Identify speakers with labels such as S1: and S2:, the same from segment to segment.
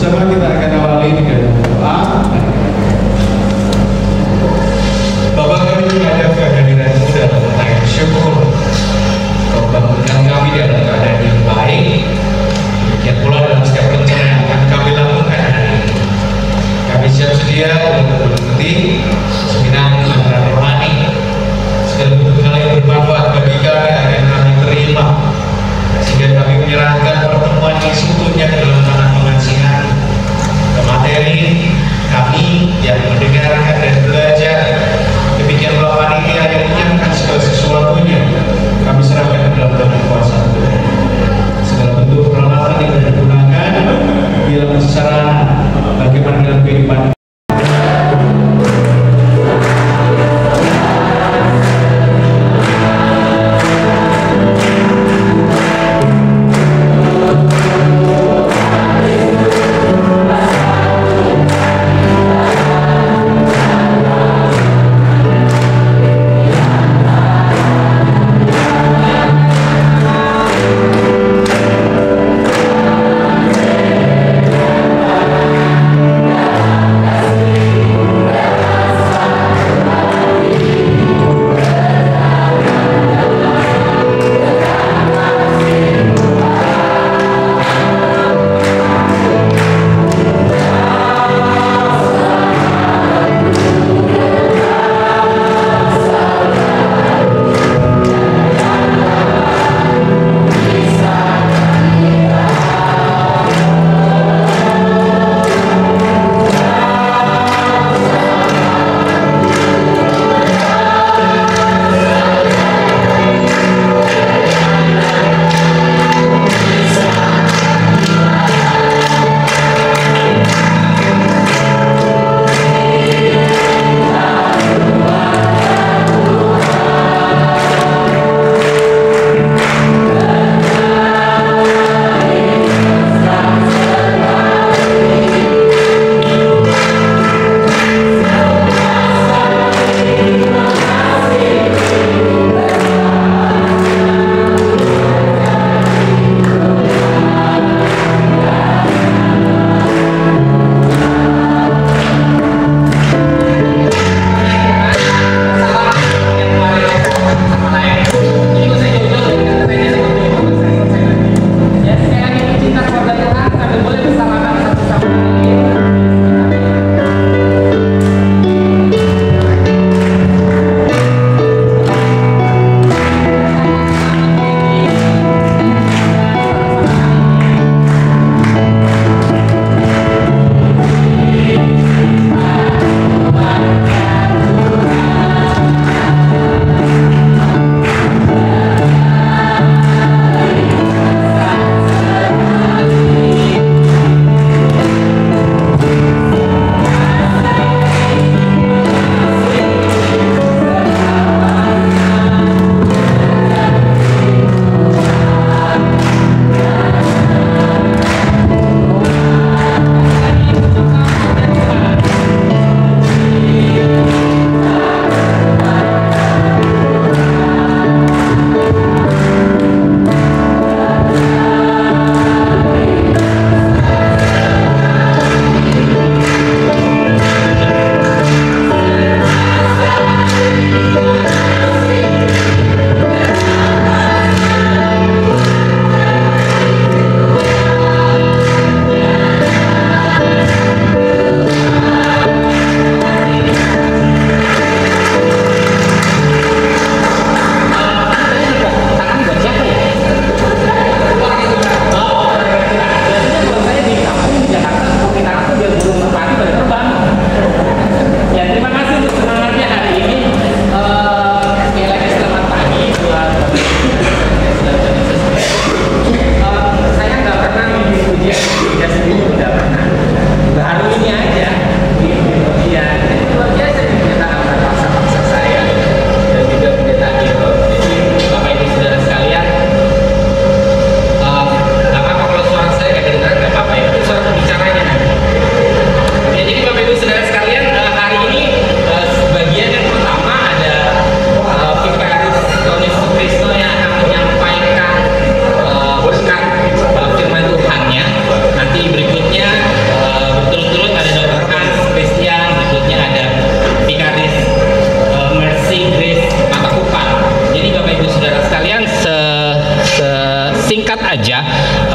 S1: Bersama kita akan awali dengan doa.
S2: Bapak kami menghadap kehadiran-Mu dalam mengucapkan syukur. Kau bangunkan kami dalam keadaan yang baik. Demikian pula dalam setiap rencana yang akan kami lakukan hari ini. Kami siap sedia untuk mengikuti seminar kebenaran rohani. Segala bentuk hal yang bermanfaat bagi kami akan kami terima. Sehingga kami menyerahkan pertemuan yang seutuhnya ke dalam tangan pengasihan.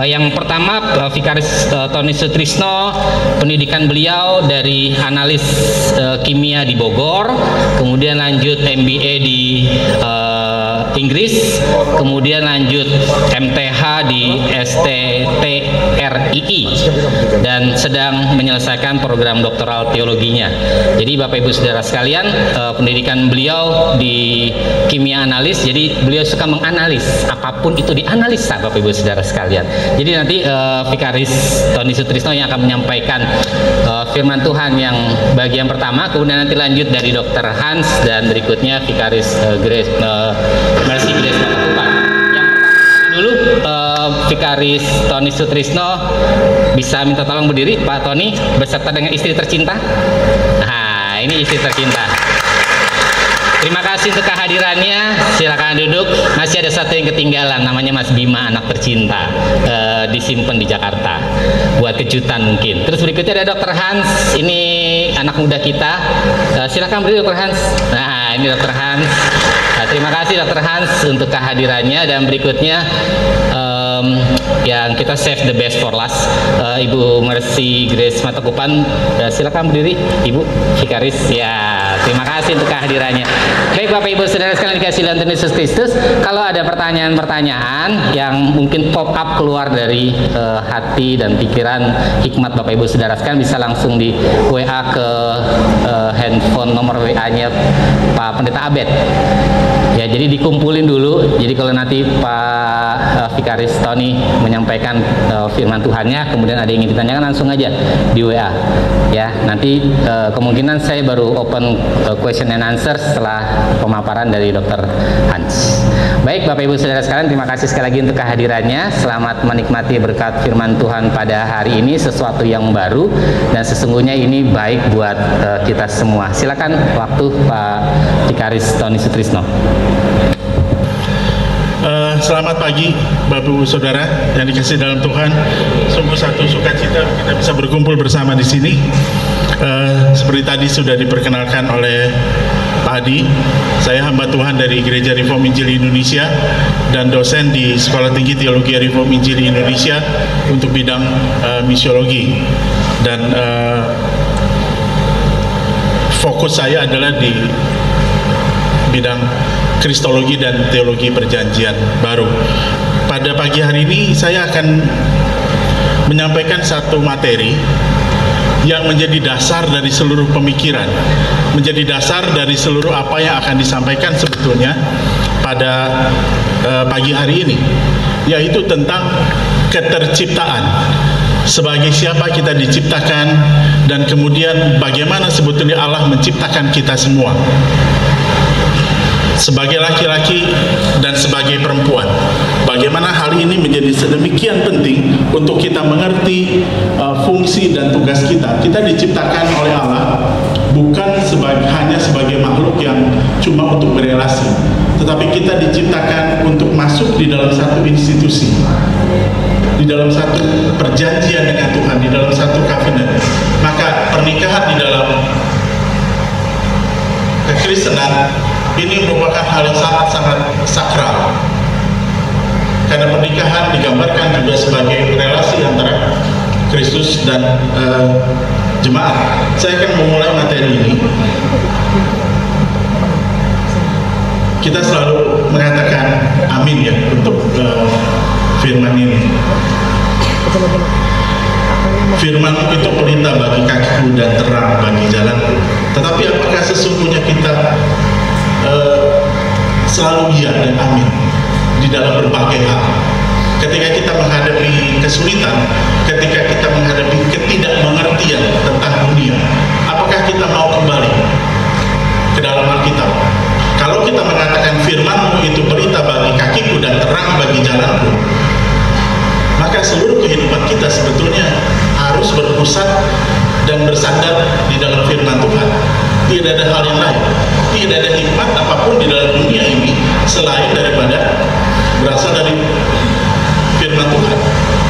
S3: Yang pertama Vikaris Tony Sutrisno, pendidikan beliau dari analis kimia di Bogor, kemudian lanjut MBA di Inggris, kemudian lanjut MTH di STTRII dan sedang menyelesaikan program doktoral teologinya. Jadi Bapak Ibu Saudara sekalian, pendidikan beliau di kimia analis, jadi beliau suka menganalis, apapun itu dianalisa Bapak Ibu Saudara sekalian. Jadi nanti Vikaris Tony Sutrisno yang akan menyampaikan firman Tuhan yang bagian pertama, kemudian nanti lanjut dari Dr. Hans dan berikutnya Vikaris Mercy Grace Matakupan. Yang dulu Vikaris Tony Sutrisno bisa minta tolong berdiri Pak Tony beserta dengan istri tercinta. Nah, ini istri tercinta. Terima kasih untuk kehadirannya. Silakan duduk. Masih ada satu yang ketinggalan, namanya Mas Bima, anak tercinta, disimpan di Jakarta buat kejutan mungkin. Terus berikutnya ada Dr. Hans, ini anak muda kita. Silakan berdiri Dr. Hans. Nah, ini Dr. Hans. Nah, terima kasih Dr. Hans untuk kehadirannya. Dan berikutnya yang kita save the best for last, Ibu Mercy Grace Matakupan. Silakan berdiri Ibu Vikaris. Ya, terima kasih untuk kehadirannya. Baik Bapak Ibu Saudara sekalian dikasihi dalam Tuhan Yesus Kristus, kalau ada pertanyaan-pertanyaan yang mungkin pop up keluar dari hati dan pikiran hikmat Bapak Ibu Saudara sekalian, bisa langsung di WA ke handphone nomor WA-nya Pak Pendeta Abed. Ya, jadi dikumpulin dulu. Jadi kalau nanti Pak Vikaris Tony menyampaikan firman Tuhannya, kemudian ada yang ingin ditanyakan, langsung aja di WA. Ya, nanti kemungkinan saya baru open question and answer setelah pemaparan dari Dr. Hans. Baik Bapak Ibu Saudara sekalian, terima kasih sekali lagi untuk kehadirannya. Selamat menikmati berkat firman Tuhan pada hari ini, sesuatu yang baru dan sesungguhnya ini baik buat kita semua. Silakan waktu Pak Vikaris Tony Sutrisno.
S4: Selamat pagi Bapak Ibu Saudara yang dikasihi dalam Tuhan. Sungguh satu sukacita kita bisa berkumpul bersama di sini. Seperti tadi sudah diperkenalkan oleh Pak Adi, saya hamba Tuhan dari Gereja Reform Injil Indonesia dan dosen di Sekolah Tinggi Teologi Reform Injil Indonesia untuk bidang misiologi. Dan fokus saya adalah di bidang Kristologi dan Teologi Perjanjian Baru. Pada pagi hari ini saya akan menyampaikan satu materi yang menjadi dasar dari seluruh pemikiran, menjadi dasar dari seluruh apa yang akan disampaikan sebetulnya pada pagi hari ini, yaitu tentang keterciptaan. Sebagai siapa kita diciptakan dan kemudian bagaimana sebetulnya Allah menciptakan kita semua, sebagai laki-laki dan sebagai perempuan. Bagaimana hal ini menjadi sedemikian penting untuk kita mengerti fungsi dan tugas kita. Kita diciptakan oleh Allah bukan hanya sebagai makhluk yang cuma untuk berelasi, tetapi kita diciptakan untuk masuk di dalam satu institusi, di dalam satu perjanjian dengan Tuhan, di dalam satu covenant. Maka pernikahan di dalam kekristenan ini merupakan hal yang sangat-sangat sakral, karena pernikahan digambarkan juga sebagai relasi antara Kristus dan jemaat. Saya akan memulai materi ini. Kita selalu mengatakan amin ya untuk firman ini. Firman itu pelita bagi kakiku dan terang bagi jalanku. Tetapi apakah sesungguhnya kita selalu iya dan amin di dalam berbagai hal? Ketika kita menghadapi kesulitan, ketika kita menghadapi ketidakmengertian tentang dunia, apakah kita mau kembali ke dalam Alkitab? Kalau kita mengatakan firman-Mu itu pelita bagi kakiku dan terang bagi jalanku, maka seluruh kehidupan kita sebetulnya harus berpusat dan bersandar di dalam firman Tuhan. Tidak ada hal yang lain, tidak ada hikmat apapun di dalam dunia ini selain daripada berasal dari firman Tuhan.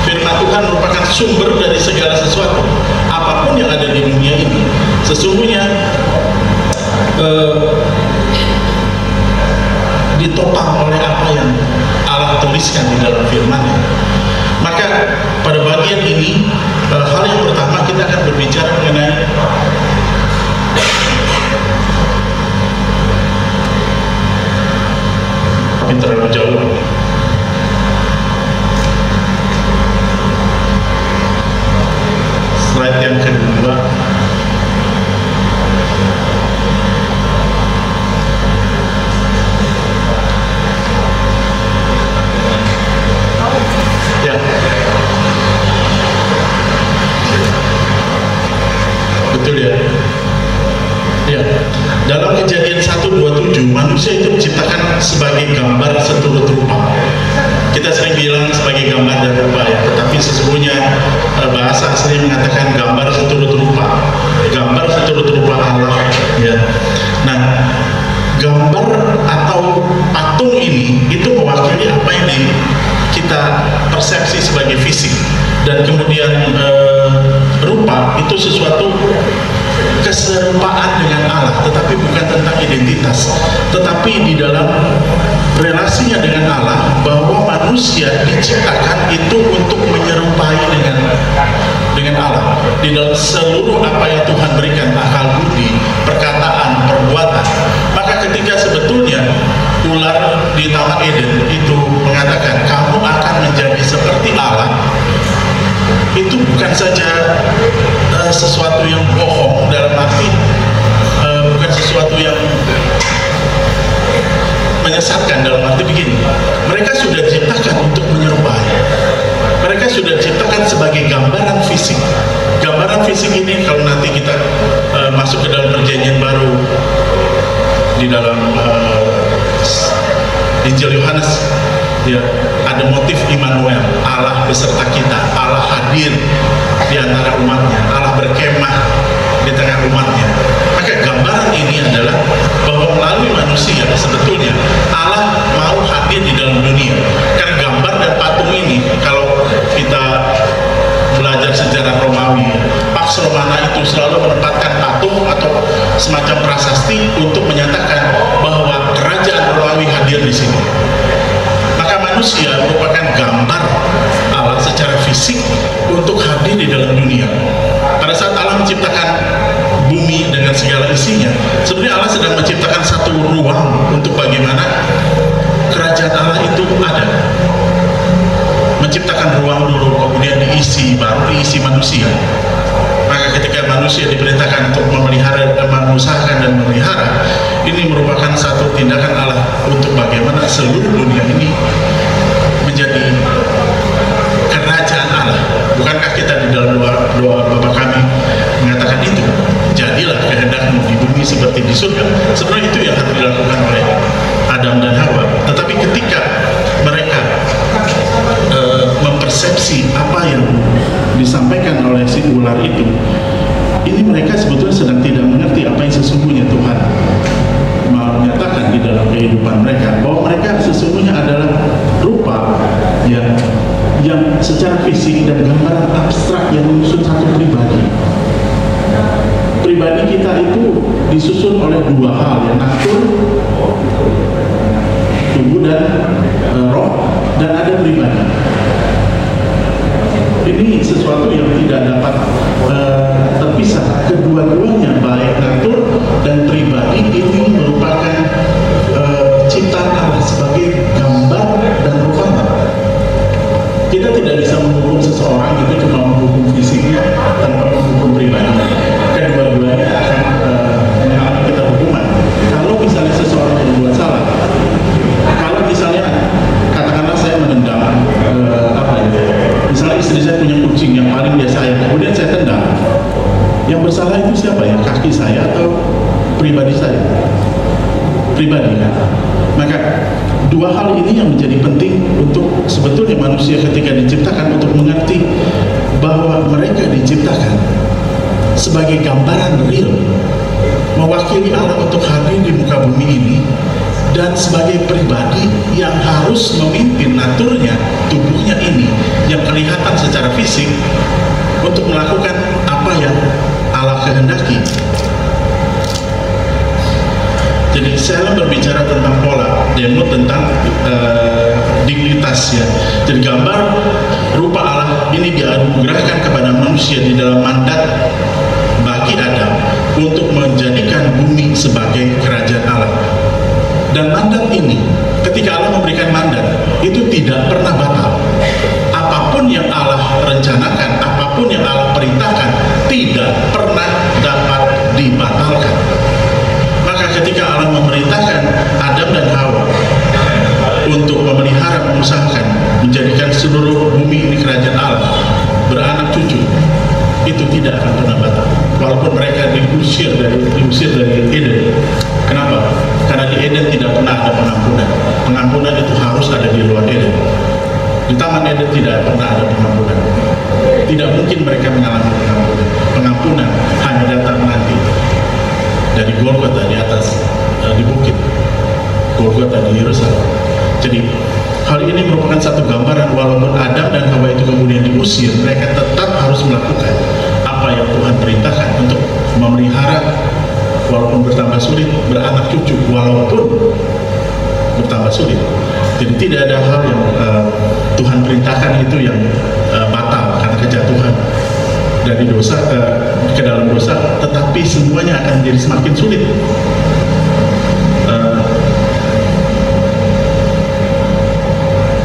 S4: Firman Tuhan merupakan sumber dari segala sesuatu. Apapun yang ada di dunia ini sesungguhnya ditopang oleh apa yang Allah tuliskan di dalam firman-Nya. Maka ini hal yang pertama kita akan berbicara mengenai terlalu jauh. Slide yang kedua. Ya. Betul ya. Ya. Dalam Kejadian 1:27, manusia itu diciptakan sebagai gambar seturut rupa. Kita sering bilang sebagai gambar dan rupa ya, tetapi sesungguhnya bahasa asli mengatakan gambar seturut rupa. Gambar seturut rupa Allah ya. Nah, gambar atau patung ini itu mewakili apa yang kita persepsi sebagai fisik, dan kemudian rupa itu sesuatu keserupaan dengan Allah, tetapi bukan tentang identitas, tetapi di dalam relasinya dengan Allah, bahwa manusia diciptakan itu untuk menyerupai dengan Allah di dalam seluruh apa yang Tuhan berikan, akal budi, perkataan, perbuatan. Maka ketika sebetulnya ular di Taman Eden itu mengatakan kamu akan menjadi seperti Allah, itu bukan saja sesuatu yang bohong, dalam arti bukan sesuatu yang menyesatkan, dalam arti begini, mereka sudah diciptakan untuk menyerupai, mereka sudah diciptakan sebagai gambaran fisik. Gambaran fisik ini kalau nanti kita masuk ke dalam Perjanjian Baru di dalam Injil Yohanes ya, ada motif Immanuel, Allah beserta kita, Allah hadir di antara umatnya, Allah berkemah di tengah umatnya. Maka gambaran ini adalah bahwa melalui manusia sebetulnya Allah mau hadir di dalam dunia. Karena gambar dan patung ini, kalau kita belajar sejarah Romawi, Pax Romana itu selalu menempatkan patung atau semacam prasasti untuk menyatakan bahwa kerajaan Romawi hadir di sini. Maka manusia merupakan gambar Allah secara fisik untuk hadir di dalam dunia. Pada saat Allah menciptakan bumi dengan segala isinya, sebenarnya Allah sedang menciptakan satu ruang untuk bagaimana kerajaan Allah itu ada. Menciptakan ruang dulu, kemudian diisi, baru diisi manusia. Maka ketika manusia diperintahkan untuk memelihara, mengusahakan dan memelihara, ini merupakan satu tindakan Allah untuk bagaimana seluruh dunia ini menjadi kerajaan Allah. Bukankah kita di dalam doa Bapa kami mengatakan itu, jadilah kehendakmu di bumi seperti di surga. Sebenarnya itu yang harus dilakukan oleh Adam dan Hawa. Tetapi ketika mereka mempersepsi apa yang disampaikan oleh si ular itu, ini mereka sebetulnya sedang tidak mengerti apa yang sesungguhnya Tuhan menyatakan di dalam kehidupan mereka, bahwa mereka sesungguhnya adalah rupa yang secara fisik dan gambaran abstrak yang menyusun satu pribadi. Pribadi kita itu disusun oleh dua hal, yang natur, tubuh dan roh, dan ada pribadi. Ini sesuatu yang tidak dapat terpisah. Kedua-duanya, baik natur dan pribadi, ini merupakan ciptaan Allah sebagai gambar dan rupanya. Kita tidak bisa menghukum seseorang itu cuma menghukum fisiknya tanpa menghukum pribadi. Kedua-duanya akan mengalami kita hukuman. Kalau misalnya seseorang berbuat salah, kalau misalnya katakanlah saya menendang misalnya istri saya punya kucing yang paling dia sayang, kemudian saya tendang, yang bersalah itu siapa ya? Kaki saya atau pribadi saya? Pribadi kan? Maka dua hal ini yang menjadi penting untuk sebetulnya manusia ketika diciptakan, untuk mengerti bahwa mereka diciptakan sebagai gambaran real, mewakili Allah untuk hadir di muka bumi ini, dan sebagai pribadi yang harus memimpin naturnya, tubuhnya ini yang kelihatan secara fisik untuk melakukan apa yang Allah kehendaki. Jadi saya berbicara tentang pola, demo tentang dignitas ya. Jadi gambar rupa Allah ini dianugerahkan kepada manusia di dalam mandat bagi Adam untuk menjadikan bumi sebagai kerajaan Allah. Dan mandat ini, ketika Allah memberikan mandat, itu tidak pernah batal. Apapun yang Allah rencanakan, apapun yang Allah perintahkan, tidak pernah dapat dibatalkan. Maka ketika Allah memerintahkan Adam dan Hawa untuk memelihara, mengusahakan, menjadikan seluruh bumi ini kerajaan Allah, beranak cucu, itu tidak akan pernah batal. Walaupun mereka diusir dari Eden. Kenapa? Karena di Eden tidak pernah ada pengampunan. Pengampunan itu harus ada di luar Eden. Di Taman Eden tidak pernah ada pengampunan. Tidak mungkin mereka mengalami pengampunan. Pengampunan hanya datang nanti dari Golgota di atas, di bukit Golgota di Yerusalem. Jadi hal ini merupakan satu gambaran, walaupun Adam dan Hawa itu kemudian diusir, mereka tetap harus melakukan apa yang Tuhan perintahkan untuk memelihara, walaupun bertambah sulit, beranak cucu walaupun bertambah sulit. Jadi tidak ada hal yang Tuhan perintahkan itu yang batal karena kejatuhan dari dosa ke dalam dosa, tetapi semuanya akan menjadi semakin sulit.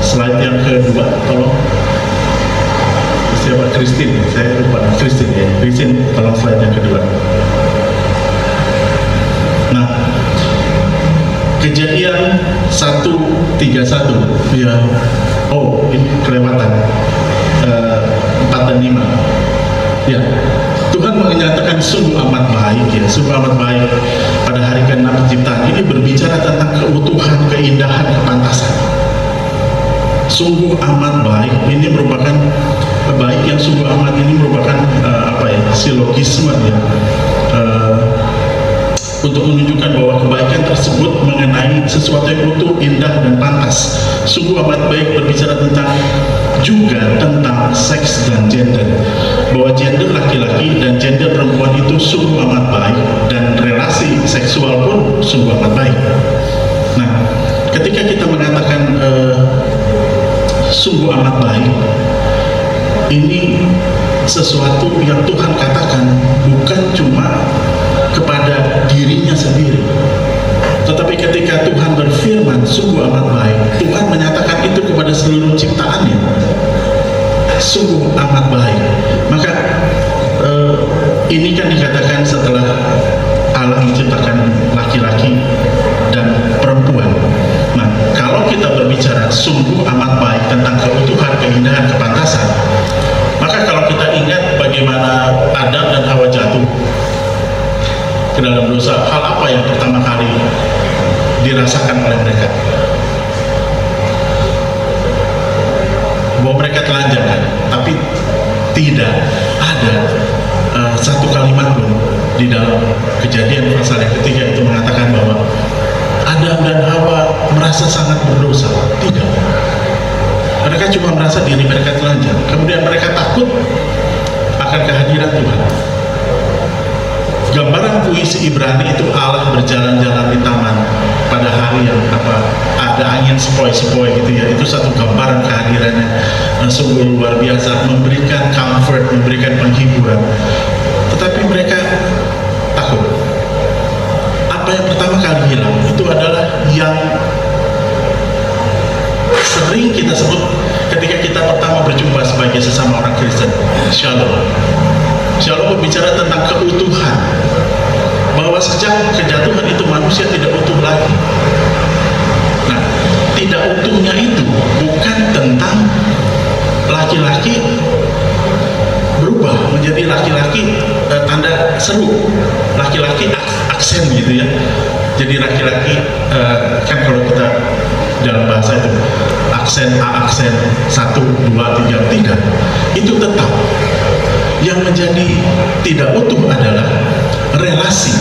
S4: Slide yang kedua, tolong. Siapa? Christine, saya lupa. Christine ya. Christine, tolong slide yang kedua. Nah, Kejadian 1:31 ya. Oh, ini kelewatan 4 dan 5 ya. Tuhan menyatakan sungguh amat baik ya, sungguh amat baik pada hari ke-6 penciptaan. Ini berbicara tentang keutuhan, keindahan, kepantasan. Sungguh amat baik, ini merupakan baik yang sungguh amat ini merupakan silogisme ya, untuk menunjukkan bahwa kebaikan tersebut mengenai sesuatu yang utuh, indah, dan pantas. Sungguh amat baik berbicara juga tentang seks dan gender, bahwa gender laki-laki dan gender perempuan itu sungguh amat baik, dan relasi seksual pun sungguh amat baik. Nah, ketika kita mengatakan sungguh amat baik, ini sesuatu yang Tuhan katakan bukan cuma kepada dirinya sendiri, tetapi ketika Tuhan berfirman sungguh amat baik, Tuhan menyatakan itu kepada seluruh ciptaannya. Sungguh amat baik. Maka ini kan dikatakan setelah Allah menciptakan laki-laki dan perempuan. Nah, kalau kita berbicara sungguh amat baik tentang keutuhan, keindahan, kepantasan, maka kalau kita ingat bagaimana Adam dan Hawa jatuh ke dalam dosa, hal apa yang pertama kali dirasakan oleh mereka? Bahwa mereka telanjang kan? Tapi tidak ada satu kalimat pun di dalam Kejadian pasal yang ketiga itu mengatakan bahwa Adam dan Hawa merasa sangat berdosa. Tidak. Mereka cuma merasa diri mereka telanjang. Kemudian mereka takut akan kehadiran Tuhan. Gambaran puisi Ibrani itu Allah berjalan-jalan di taman pada hari yang ada angin sepoi-sepoi gitu ya. Itu satu gambaran kehadirannya sungguh luar biasa, memberikan comfort, memberikan penghiburan. Tetapi mereka takut. Apa yang pertama kali hilang itu adalah yang sering kita sebut ketika kita pertama berjumpa sebagai sesama orang Kristen, Shalom. Shalom berbicara tentang keutuhan, bahwa sejak kejatuhan itu manusia tidak utuh lagi. Nah, tidak utuhnya itu bukan tentang laki-laki berubah menjadi laki-laki tanda seru, laki-laki aksen gitu ya. Jadi laki-laki kan kalau kita dalam bahasa itu aksen A, aksen 1, 2, 3, tidak, itu tetap. Yang menjadi tidak utuh adalah relasi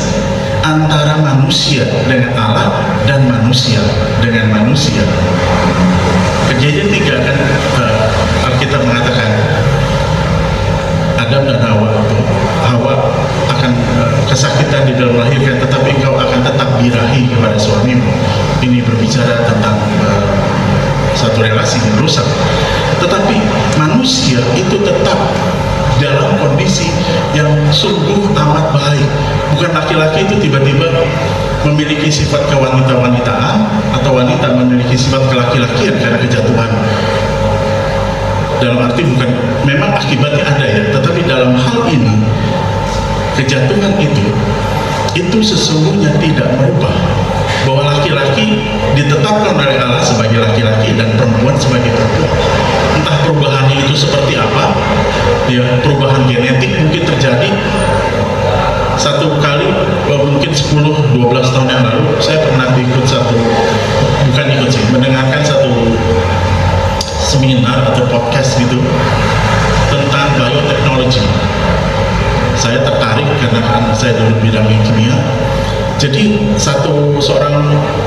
S4: antara manusia dengan Allah dan manusia dengan manusia. Kejadian 3 kan Alkitab mengatakan Adam dan Hawa akan kesakitan di dalam melahirkan, tetapi engkau akan tetap birahi kepada suamimu. Ini berbicara tentang satu relasi yang rusak. Tetapi manusia itu tetap dalam kondisi yang sungguh amat baik. Bukan laki-laki itu tiba-tiba memiliki sifat kewanita-wanitaan atau wanita memiliki sifat kelaki-lakian karena kejatuhan. Dalam arti bukan, memang akibatnya ada ya, tetapi dalam hal ini kejatuhan itu sesungguhnya tidak merubah bahwa laki-laki ditetapkan oleh Allah sebagai laki-laki dan perempuan sebagai perempuan. Entah perubahannya itu seperti apa, ya perubahan genetik mungkin terjadi. Satu kali, mungkin 10-12 tahun yang lalu, saya pernah mendengarkan satu seminar atau podcast gitu tentang bioteknologi. Saya tertarik karena saya dulu bidang kimia. Jadi seorang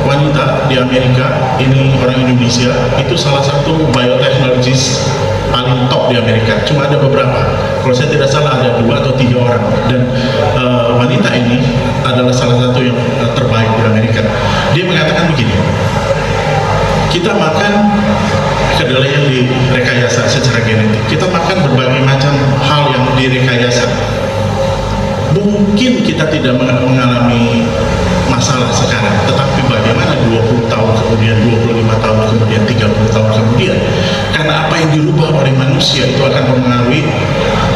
S4: wanita di Amerika, ini orang Indonesia, itu salah satu bioteknologis paling top di Amerika. Cuma ada beberapa, kalau saya tidak salah ada 2 atau 3 orang. Dan wanita ini adalah salah satu yang terbaik di Amerika. Dia mengatakan begini, kita makan kedelai yang direkayasa secara genetik, kita makan berbagai macam hal yang direkayasa. Mungkin kita tidak mengalami masalah sekarang, tetapi bagaimana 20 tahun kemudian, 25 tahun kemudian, 30 tahun kemudian, karena apa yang dirubah oleh manusia itu akan mempengaruhi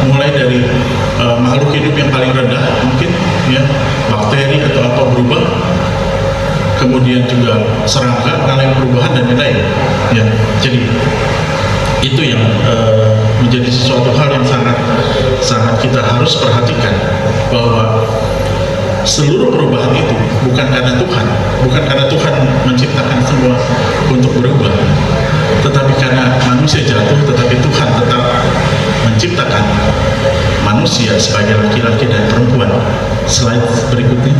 S4: mulai dari makhluk hidup yang paling rendah mungkin ya, bakteri atau apa berubah, kemudian juga serangga mengalami perubahan dan lain-lain ya. Jadi itu yang menjadi sesuatu hal yang sangat kita harus perhatikan, bahwa seluruh perubahan itu bukan karena Tuhan menciptakan semua untuk berubah, tetapi karena manusia jatuh, tetapi Tuhan tetap menciptakan manusia sebagai laki-laki dan perempuan. Slide berikutnya.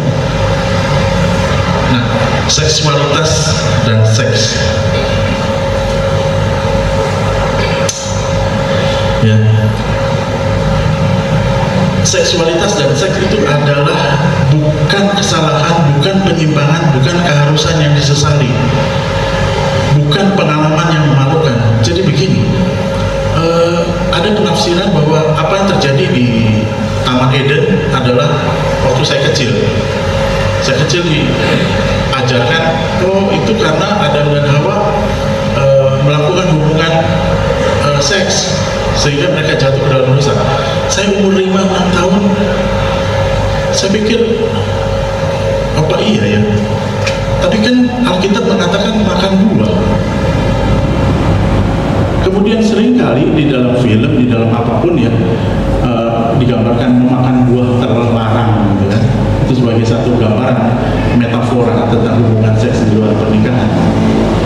S4: Nah, seksualitas dan seks. Ya. Seksualitas dan seks itu adalah bukan kesalahan, bukan penyimpangan, bukan keharusan yang disesali, bukan pengalaman yang memalukan. Jadi begini, ada penafsiran bahwa apa yang terjadi di Taman Eden adalah waktu saya kecil diajarkan, oh itu karena Adam dan Hawa melakukan hubungan seks sehingga mereka jatuh ke dalam dosa. Saya umur 5-6 tahun, saya pikir apa iya ya? Tapi kan Alkitab mengatakan makan buah. Kemudian seringkali di dalam film, di dalam apapun ya, digambarkan memakan buah terlarang gitu kan. Itu sebagai satu gambaran metafora tentang hubungan seks di luar pernikahan.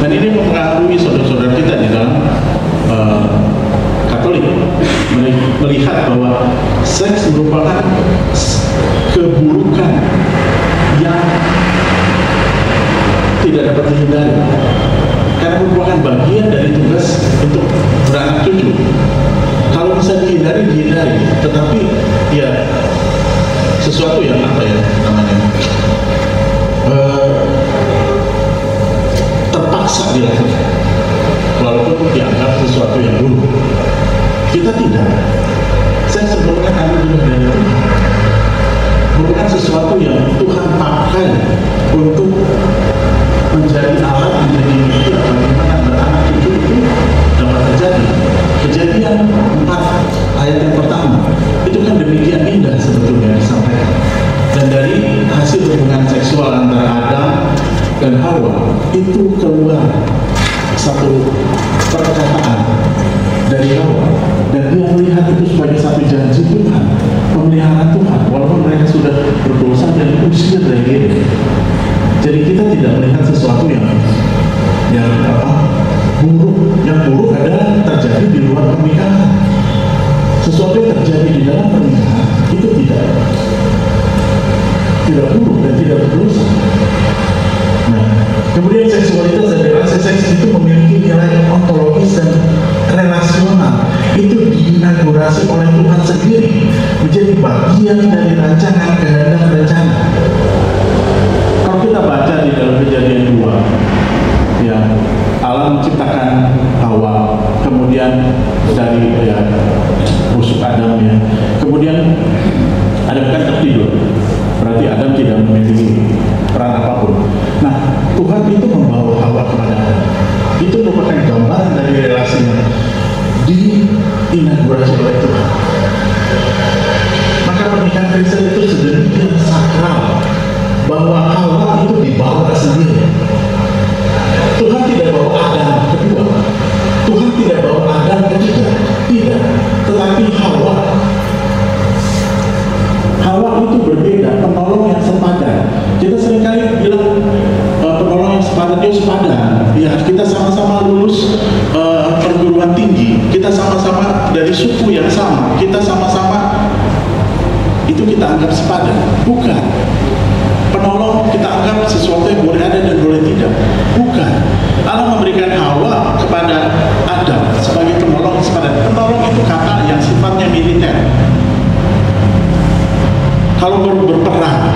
S4: Dan ini mempengaruhi saudara-saudara kita di dalam Katolik, melihat bahwa seks merupakan keburukan yang tidak dapat dihindari, karena merupakan bagian dari tugas untuk beranak cucu. Kalau bisa dihindari, tetapi ya sesuatu yang apa ya namanya, terpaksa dilakukan, walaupun dianggap sesuatu yang buruk. Kita tidak. Seks merupakan anugerah dari Tuhan, merupakan sesuatu yang Tuhan pakai untuk menjadi alat, menjadi media bagaimana beranak cucu itu dapat terjadi. Kejadian 4 ayat yang pertama itu kan demikian indah sebetulnya disampaikan. Dan dari hasil hubungan seksual antara Adam dan Hawa itu keluar satu perkataan dari Hawa, dan dia melihat itu sebagai satu janji Tuhan, pemeliharaan Tuhan, walaupun mereka sudah berdosa dan usir dari Eden. Jadi kita tidak melihat sesuatu yang buruk. Yang buruk adalah terjadi di luar pernikahan. Sesuatu yang terjadi di dalam pernikahan itu tidak buruk dan tidak berdosa. Nah, kemudian seksualitas dan relasi seks itu memiliki nilai ontologis dan relasional. Itu diinaugurasi oleh Tuhan sendiri, menjadi bagian dari rancangan kehendak rencana. Kalau kita baca di dalam Kejadian 2, ya Allah menciptakan Hawa, kemudian dari busuk Adam ya, kemudian Adam kan tertidur, berarti Adam tidak memiliki peran apapun. Nah, Tuhan itu membawa Hawa kepada Adam. Itu merupakan gambaran dari relasi yang diinaugurasi oleh Tuhan. Maka pernikahan Kristen itu sedemikian sakral bahwa Hawa itu dibawa sendiri. Tuhan tidak bawa Adam kedua, Tuhan tidak bawa Adam ketiga, tidak. Tetapi Hawa itu berbeda, penolong yang sepadan. Kita seringkali bilang penolong yang sepadan, dia sepadan. Ya, kita sama-sama lulus perguruan tinggi, kita sama-sama dari suku yang sama, kita sama-sama, itu kita anggap sepadan. Bukan. Penolong kita anggap sesuatu yang boleh ada dan boleh tidak. Bukan. Allah memberikan Hawa kepada Adam sebagai penolong sepadan. Penolong itu kata yang sifatnya militer. Kalau berperang,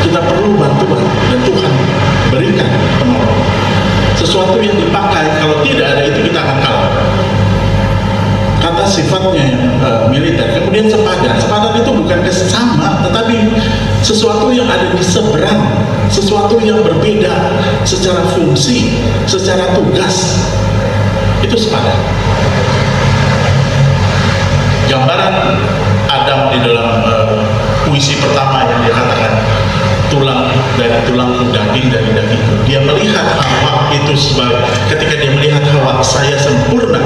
S4: kita perlu bantuan dan Tuhan berikan penolong. Sesuatu yang dipakai, kalau tidak ada itu kita akan kalah. Kata sifatnya yang militer. Kemudian sepadan. Sepadan itu bukan sama, tetapi sesuatu yang ada di seberang, sesuatu yang berbeda secara fungsi, secara tugas. Itu sepadan. Gambaran Adam di dalam puisi pertama yang dia katakan, tulang dari tulang, daging dari daging. Dia melihat Hawa itu sebagai, ketika dia melihat Hawa, saya sempurna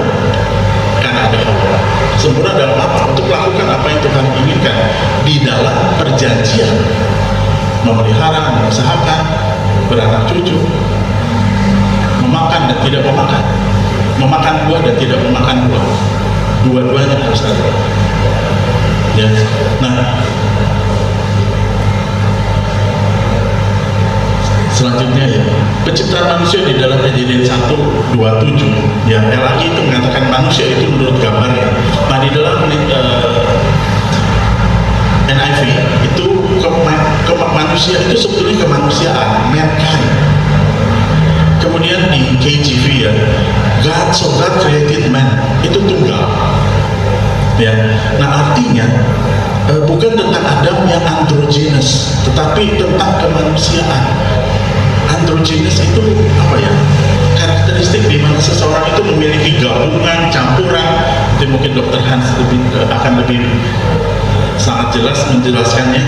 S4: karena ada Hawa. Sempurna dalam apa? Untuk melakukan apa yang Tuhan inginkan di dalam perjanjian, memelihara, mengusahakan, beranak cucu, memakan dan tidak memakan, memakan buah dan tidak memakan buah. Dua-duanya harus ada. Ya. Nah, selanjutnya ya, penciptaan manusia di dalam Kejadian 1:27 ya, LAI itu mengatakan manusia itu menurut gambarnya. Nah, di dalam NIV itu manusia itu sebetulnya kemanusiaan, mankind. Kemudian di KJV ya, God created man, itu tunggal ya. Nah, artinya bukan tentang Adam yang androgynous, tetapi tentang kemanusiaan. Androgynous itu apa ya? Karakteristik di mana seseorang itu memiliki gabungan, campuran. Itu mungkin Dr. Hans akan lebih sangat jelas menjelaskannya.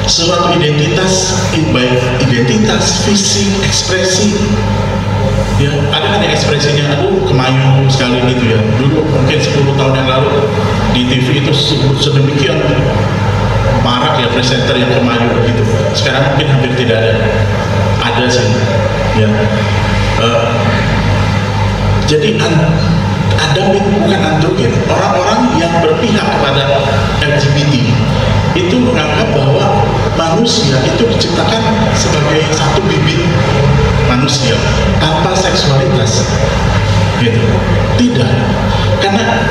S4: Suatu identitas, baik identitas, fisik, ekspresi. Ya, ada kan yang ekspresinya, aduh kemayu sekali gitu ya. Dulu mungkin 10 tahun yang lalu di TV itu sedemikian marak ya presenter yang kemayu gitu. Sekarang mungkin hampir tidak ada. Ada sih ya. Jadi Adam itu bukan androgen. Orang-orang yang berpihak kepada LGBT itu menganggap bahwa manusia itu diciptakan sebagai satu bibit manusia tanpa seksualitas gitu. Tidak, karena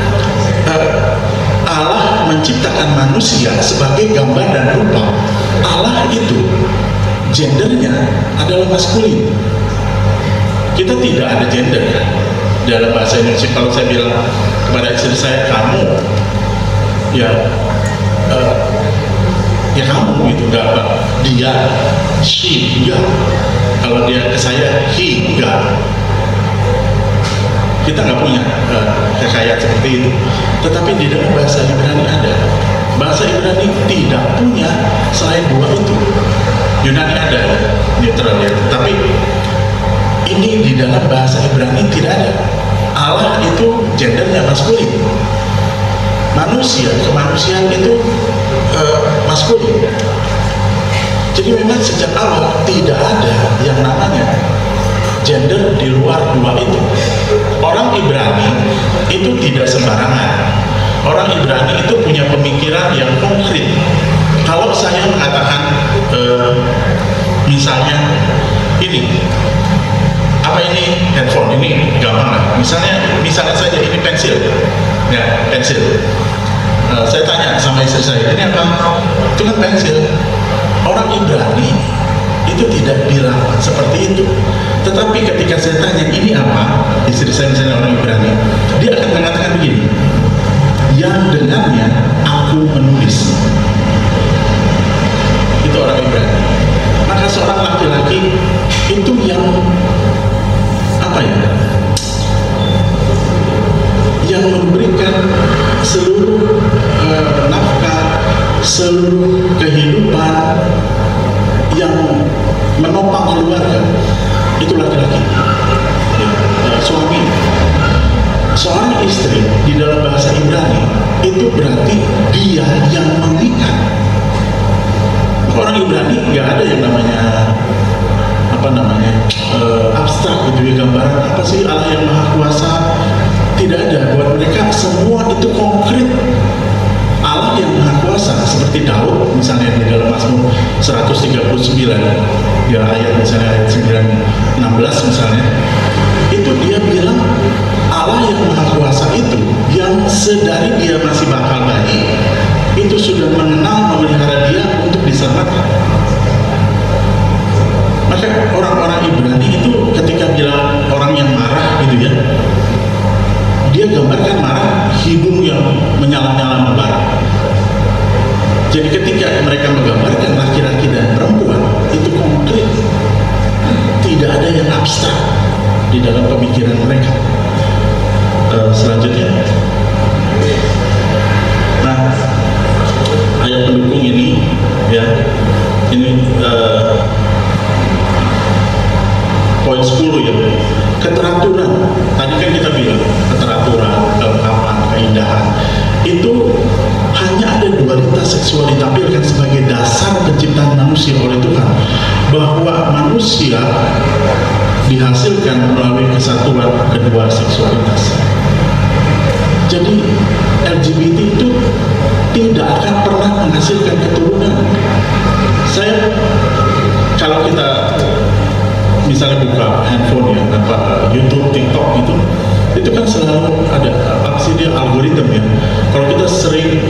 S4: Allah menciptakan manusia sebagai gambar dan rupa. Allah itu gendernya adalah maskulin. Kita tidak ada gender kan dalam bahasa Indonesia. Kalau saya bilang kepada istri saya kamu, ya ya kamu gitu, enggak apa dia, she, enggak. Kalau dia ke saya, he, enggak. Kita nggak punya kekayaan seperti itu. Tetapi di dalam bahasa Ibrani ada. Bahasa Ibrani tidak punya selain dua itu. Yunani ada, netral ya. Tapi ini di dalam bahasa Ibrani tidak ada. Allah itu gendernya maskulin. Manusia, kemanusiaan itu maskulin. Jadi memang sejak awal tidak ada yang namanya gender di luar dua itu. Orang Ibrani itu tidak sembarangan. Orang Ibrani itu punya pemikiran yang konkret. Kalau saya mengatakan misalnya ini, apa ini handphone, ini gampang lah. Misalnya saja ini pensil, ya pensil. Saya tanya sama istri saya, ini apa? Itu kan pensil. Orang Ibrani itu tidak bilang seperti itu. Tetapi ketika saya tanya ini apa, istri saya misalnya orang Ibrani, dia akan mengatakan begini, yang dengannya aku menulis. Itu orang Ibrani. Maka seorang laki-laki itu yang apa ya, yang memberikan seluruh nafkah, seluruh kehidupan, yang menopang keluarga, itu laki-laki, suami. Seorang istri di dalam bahasa Ibrani itu berarti dia yang mengikat. Orang Ibrani nggak ada yang namanya abstrak gitu ya, gambaran apa sih Allah yang Maha Kuasa, tidak ada. Buat mereka semua itu konkret. Allah yang Maha Kuasa, seperti Daud misalnya di dalam Mazmur 139 ya, ayat misalnya ayat 16 misalnya, itu dia bilang Allah yang Maha Kuasa itu yang sedari dia masih bakal bayi itu sudah mengenal, memelihara dia untuk diselamatkan. Maka orang-orang Ibrani itu ketika bilang orang yang marah gitu ya, dia gambarkan marah hidung yang menyala-nyala membara. Jadi ketika mereka menggambarkan laki-laki dan perempuan itu konkret, tidak ada yang abstrak di dalam pemikiran mereka. Selanjutnya, nah ayat pendukung ini ya, ini poin 10 ya, keteraturan. Tadi kan kita bilang keteraturan, kelengkapan, keindahan itu hanya ada dualitas seksual ditampilkan sebagai dasar penciptaan manusia oleh Tuhan, bahwa manusia dihasilkan melalui kesatuan kedua seksualitas. Jadi LGBT itu tidak akan pernah menghasilkan keturunan. Saya kalau kita misalnya buka handphone ya, YouTube, TikTok itu kan selalu ada apa sih dia, algoritma ya. Kalau kita sering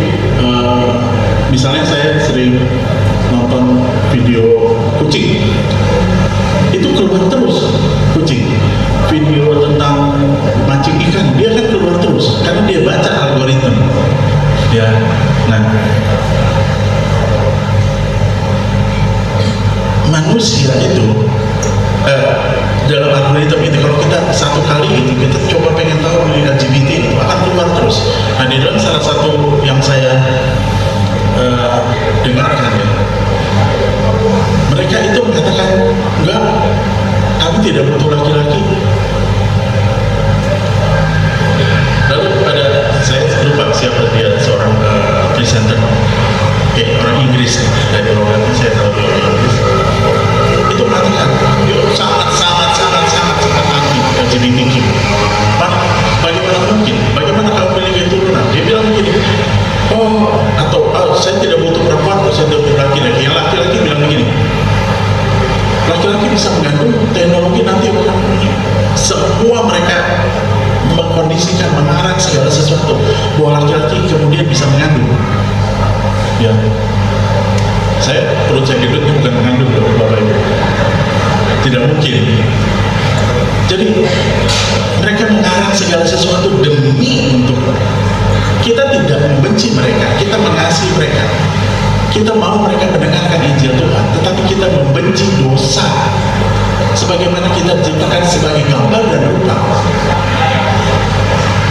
S4: misalnya saya sering nonton video kucing, itu keluar terus kucing. Video tentang mancing ikan, dia kan keluar terus karena dia baca algoritma ya. Nah, manusia itu dalam algoritma itu, kalau kita satu kali itu kita coba pengen tahu mengenai LGBT itu akan keluar terus. Nah, di dalam salah satu yang saya dengarkan ya, mereka itu mengatakan enggak, kami tidak butuh laki-laki. Lalu pada saya lupa siapa dia, seorang presenter orang Inggris, dari logatnya saya tahu dia orang Inggris, itu mengatakan dia sangat anti LGBTQ. Bagaimana mungkin? Bagaimana kalau memiliki keturunan? Dia bilang begini, saya tidak butuh perempuan, saya tidak butuh laki-laki. Yang laki-laki bilang begini, laki-laki bisa mengandung, teknologi nanti akan semua mereka mengkondisikan, mengarang segala sesuatu bahwa laki-laki kemudian bisa mengandung. Ya, saya perut saya gendut ini bukan mengandung loh, Bapak Ibu. Tidak mungkin. Jadi mereka mengarang segala sesuatu demi untuk kita tidak membenci mereka, kita mengasihi mereka, kita mau mereka mendengarkan Injil Tuhan, tetapi kita membenci dosa. Sebagaimana kita diciptakan sebagai gambar dan rupa,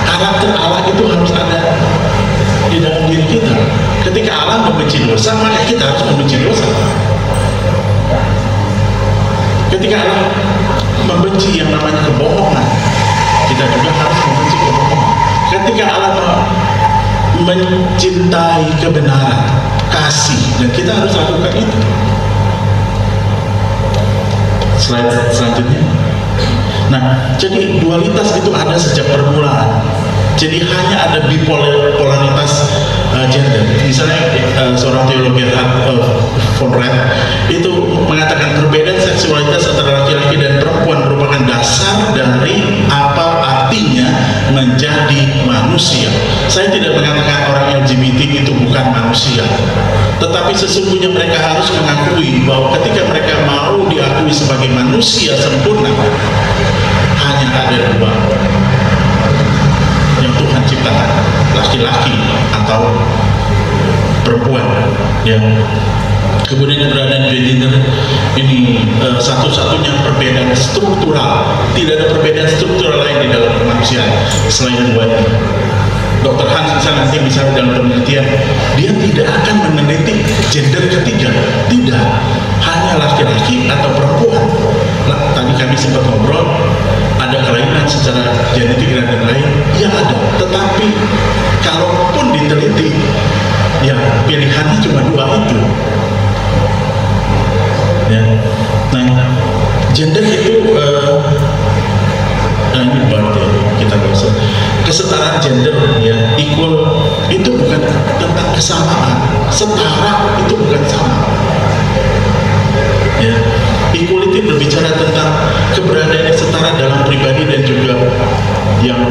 S4: karakter Allah itu harus ada di dalam diri kita. Ketika Allah membenci dosa, maka kita harus membenci dosa. Ketika Allah membenci yang namanya kebohongan, kita juga harus membenci kebohongan. Ketika Allah mencintai kebenaran, kasih, dan kita harus lakukan itu. Slide selanjutnya. Nah, jadi dualitas itu ada sejak permulaan. Jadi hanya ada bipolaritas gender. Misalnya seorang teolog von Rett itu mengatakan perbedaan seksualitas antara laki-laki dan perempuan merupakan dasar dari apa artinya menjadi manusia. Saya tidak mengatakan orang LGBT itu bukan manusia, Tetapi sesungguhnya mereka harus mengakui bahwa ketika mereka mau diakui sebagai manusia sempurna, hanya ada dua yang Tuhan ciptakan, laki-laki atau perempuan. Yang kemudian keberadaan gender ini satu-satunya perbedaan struktural, tidak ada perbedaan struktural lain di dalam kemanusiaan selain dua ini. Dr. Hans nanti misalnya dalam penelitian, dia tidak akan meneliti gender ketiga, tidak, hanya laki-laki atau perempuan. Nah, tadi kami sempat ngobrol, ada kelainan secara genetik dan lain-lain, ya ada, tetapi kalaupun diteliti, ya pilihannya cuma dua itu. Ya. Nah, gender itu ini berarti kita bisa kesetaraan gender, ya, equal itu bukan tentang kesamaan, setara itu bukan sama. Ya, equality berbicara tentang keberadaan yang setara dalam pribadi dan juga yang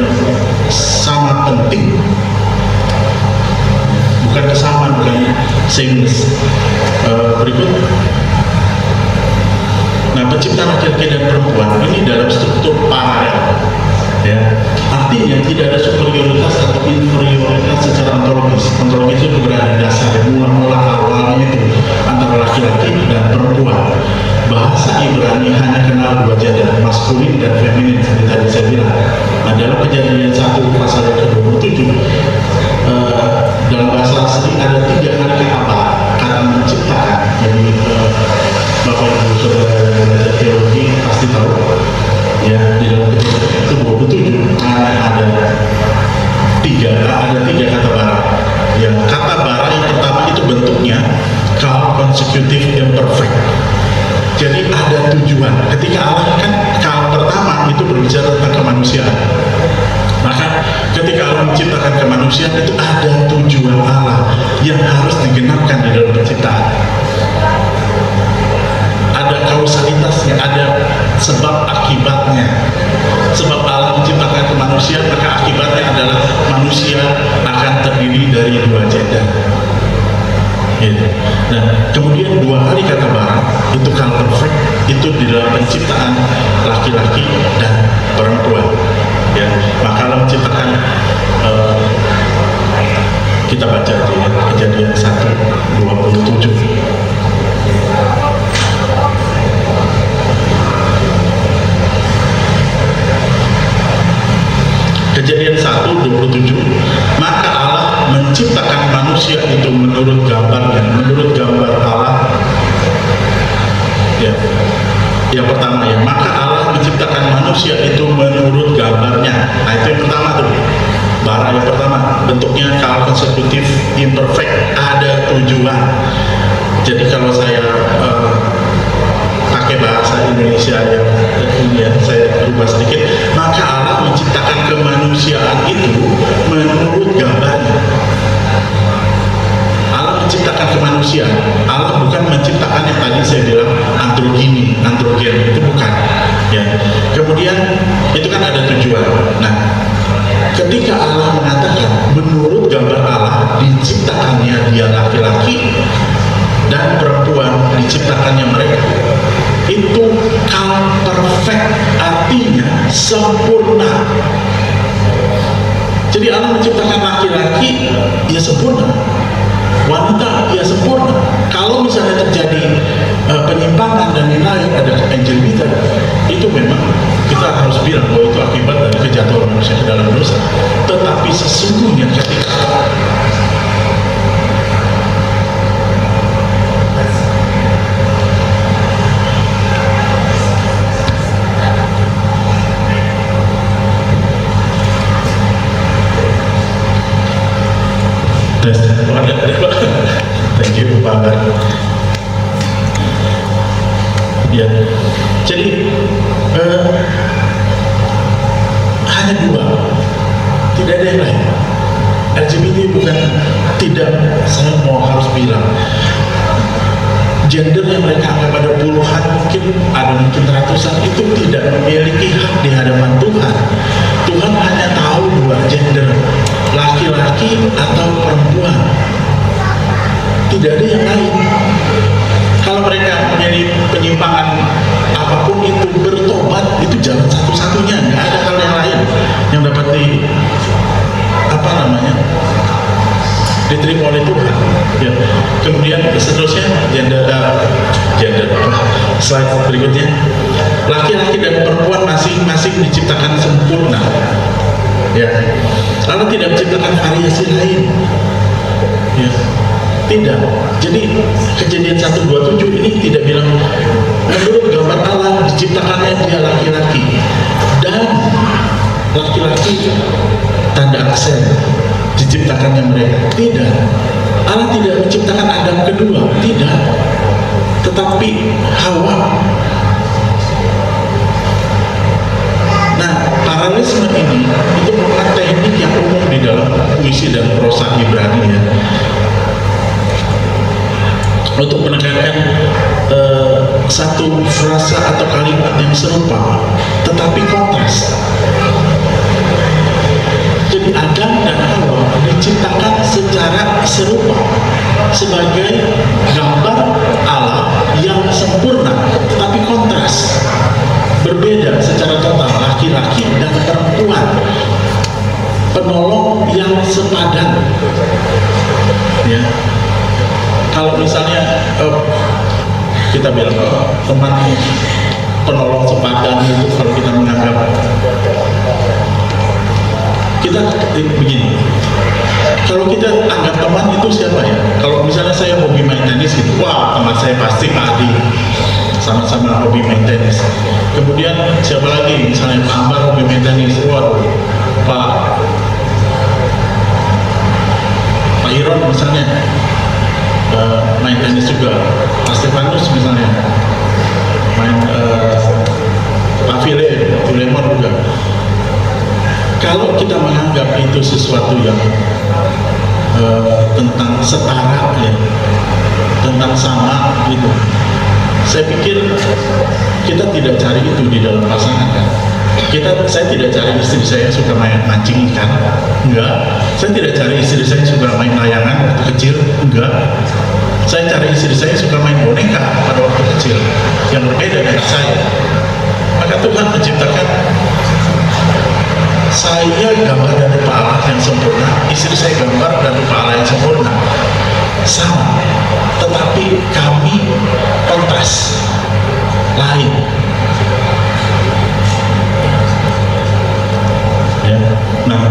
S4: sama penting, bukan kesamaan, bukan sameness. Berikut. Nah, penciptaan laki-laki dan perempuan ini dalam struktur paralel, ya, artinya tidak ada superioritas atau inferioritas secara ontologis. Ontologis itu keberadaan dasar, mula-mula awalnya itu antara laki-laki dan perempuan. Bahasa Ibrani hanya kenal dua gender, maskulin dan feminin, seperti tadi saya bilang. Nah, dalam Kejadian 1 pasal yang ke-27, dalam bahasa asli ada 3 kali kata menciptakan. Jadi Bapak Ibu Saudara yang belajar teologi pasti tahu, ya, di dalam Kejadian 27 ada tiga kata bara. Yang kata bara yang pertama itu bentuknya kaum consecutive imperfect. Jadi ada tujuan. Ketika Allah kan kaum pertama itu berbicara tentang kemanusiaan. Maka ketika Allah menciptakan kemanusiaan itu ada tujuan Allah yang harus digenapkan di dalam penciptaan. Ada kausalitasnya, ada sebab akibatnya. Sebab Allah menciptakan kemanusiaan, maka akibatnya adalah manusia akan terdiri dari dua gender. Gitu. Nah, kemudian 2 kali kata bara itu kalau perfect itu di dalam penciptaan laki-laki dan perempuan. Ya, maka Allah menciptakan kita baca di Kejadian 1:27. Kejadian 1:27, maka Allah menciptakan manusia itu menurut gambarnya, menurut gambar Allah. Ya, yang pertama ya, maka Allah menciptakan manusia itu menurut gambarnya. Nah, itu yang pertama tuh, bara yang pertama, bentuknya kaum konsekutif imperfect, ada tujuan. Jadi kalau saya pakai bahasa Indonesia yang ini ya, saya ubah sedikit, maka Allah menciptakan kemanusiaan itu menurut gambarnya. Allah menciptakan kemanusiaan, Allah bukan menciptakan yang tadi saya bilang androgen, itu bukan. Ya. Kemudian itu kan ada tujuan. Nah, ketika Allah mengatakan menurut gambar Allah diciptakannya dia laki-laki dan perempuan diciptakannya mereka, itu kaum perfect, artinya sempurna. Jadi Allah menciptakan laki-laki, ya sempurna, wanita, ya sempurna. Kalau misalnya terjadi penyimpangan dan lain-lain, ada angel meter, itu memang kita harus bilang bahwa itu akibat dari kejatuhan manusia ke dalam dosa. Tetapi sesungguhnya ketika thank you Pak Anggar. Ya, jadi hanya dua, tidak ada yang lain. LGBT bukan, tidak, saya mau harus bilang gender yang mereka anggap ada puluhan, mungkin ratusan, itu tidak memiliki hak di hadapan Tuhan. Tuhan hanya tahu dua gender, laki-laki atau perempuan. Tidak ada yang lain. diterima oleh Tuhan. Ya. Kemudian seterusnya gender slide berikutnya, laki-laki dan perempuan masing-masing diciptakan sempurna. Ya, Allah tidak menciptakan variasi lain. Ya, tidak. Jadi Kejadian 1:27 ini tidak bilang menurut gambar Allah diciptakannya dia laki-laki dan laki-laki tanda aksen diciptakannya mereka. Tidak. Allah tidak menciptakan Adam kedua, tidak. Tetapi Hawa. Nah, paralelisme ini itu merupakan teknik yang umum di dalam puisi dan prosa Ibrani, ya, untuk menekankan satu frasa atau kalimat yang serupa tetapi kontras. Jadi Adam dan Hawa diciptakan secara serupa sebagai gambar Allah yang sempurna tetapi kontras, berbeda secara total, laki-laki dan perempuan, penolong yang sepadan. Ya, kalau misalnya kita bilang teman penolong sepadan itu, kalau kita menganggap kita begini, kalau kita anggap teman itu siapa ya? Kalau misalnya saya hobi main tenis gitu, wah teman saya pasti Pak Adi, sama-sama hobi main tenis. Kemudian siapa lagi? Misalnya Pak Ambar hobi main tenis, wah Pak Iron misalnya main tenis juga, Pak Stefanus misalnya main Pak Filemon juga. Kalau kita menganggap itu sesuatu yang tentang setara, ya, tentang sama gitu, saya pikir kita tidak cari itu di dalam pasangan, kan? Saya tidak cari istri saya suka main mancing ikan, enggak. Saya tidak cari istri saya suka main layangan waktu kecil, enggak. Saya cari istri saya suka main boneka pada waktu kecil, yang berbeda dari saya. Maka Tuhan menciptakan saya gambar dan rupa Allah yang sempurna, istri saya gambar dan rupa Allah yang sempurna, sama, tetapi kami kontras, lain. Ya. Nah,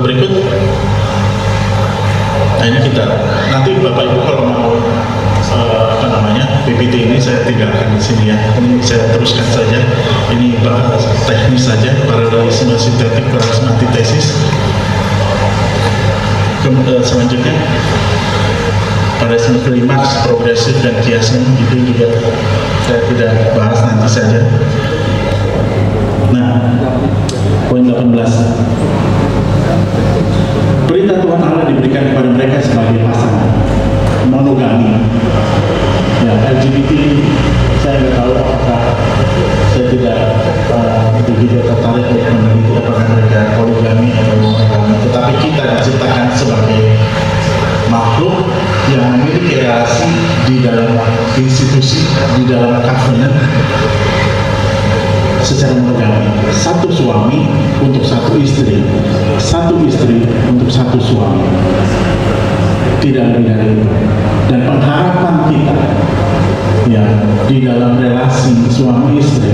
S4: berikut, nah ini kita nanti Bapak Ibu kalau mau PPT ini saya tinggalkan di sini, ya. Ini saya teruskan saja. Ini bahas teknis saja, paralelisme sintetik, paralelisme antitesis. Selanjutnya paralelisme klimaks, progresif dan kiasmen, itu juga saya tidak bahas, nanti saja. Nah, poin 18. Perintah Tuhan Allah diberikan kepada mereka sebagai pasangan monogami. Ya, LGBT saya nggak tahu apakah, saya tidak begitu tertarik untuk meneliti apakah mereka poligami atau monogami, tetapi kita diciptakan sebagai makhluk yang memiliki relasi di dalam institusi, di dalam covenant secara monogami. Satu suami untuk satu istri untuk satu suami, tidak lebih dari itu. Dan pengharapan kita, ya, di dalam relasi suami istri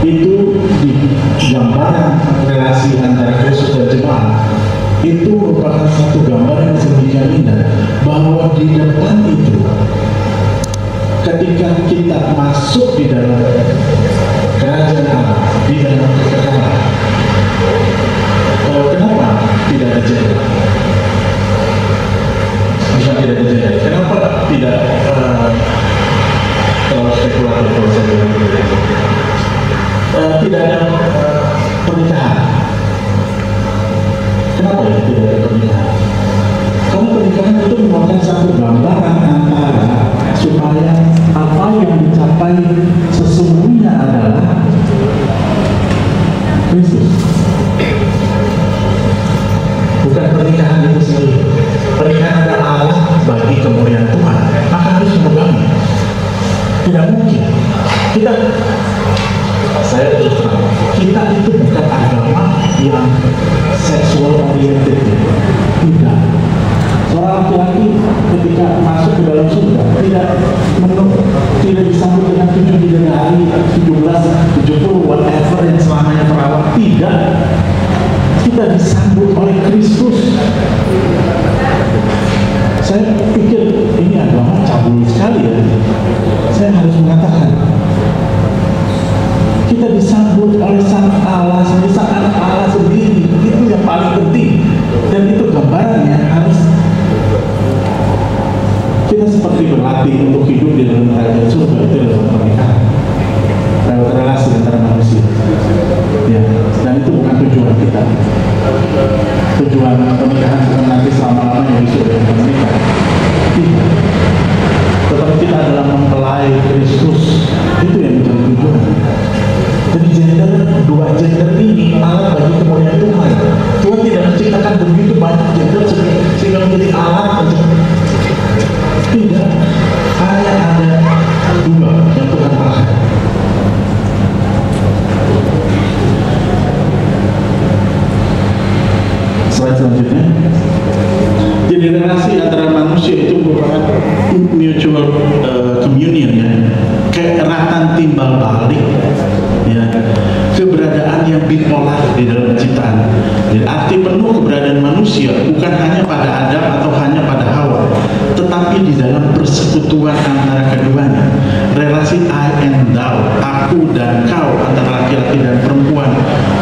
S4: itu, di gambaran relasi antara Kristus dan jemaat, itu merupakan satu gambaran yang sedemikian indah, bahwa di depan itu, ketika kita masuk di dalam kerajaan Allah, di dalam kekekalan, kenapa tidak ada jeda? Bukan tidak ada jeda. Kenapa tidak terlalu spekulatif kalau saya bilang begitu? Tidak ada pernikahan. Kenapa ya tidak ada pernikahan? Karena pernikahan itu merupakan satu gambaran antara supaya apa yang dicapai sesungguhnya adalah Kristus. Bukan pernikahan itu sendiri. Pernikahan adalah Allah bagi kemuliaan Tuhan, maka harus monogami. Tidak mungkin saya terus terang, kita itu bukan agama yang seksual oriented, tidak.
S5: tidak masuk ke dalam surga, tidak disambut dengan 7 bidadari, 17, 70, whatever yang selamanya perawat. Tidak. Kita disambut oleh Kristus. Saya pikir ini agama cabul sekali ya. Saya harus mengatakan, kita disambut oleh Sang Allah, sang anak Allah sendiri. Itu yang paling penting. Dan itu gambarannya harus kita seperti berlatih untuk hidup di dalam kerajaan surga. Itu dalam pernikahan, lewat relasi antara manusia. Ya, dan itu bukan tujuan kita. Tujuan pernikahan bukan nanti selama-lamanya di surga menikah. Tidak. Tetapi kita adalah mempelai Kristus. Itu yang menjadi tujuan. Jadi dua gender ini alat bagi kemuliaan Tuhan. Tuhan tidak menciptakan begitu banyak gender sehingga menjadi alat untuk tidak. Hanya ada dua yang Tuhan pakai. Slide selanjutnya. Jadi relasi antara manusia itu merupakan mutual communion ya, keeratan timbal balik ya, keberadaan yang bipolar di dalam penciptaan. Jadi arti penuh keberadaan manusia bukan hanya pada Adam atau hanya pada Hawa, tetapi di dalam persekutuan antara keduanya. Relasi I and thou, aku dan kau, antara laki-laki dan perempuan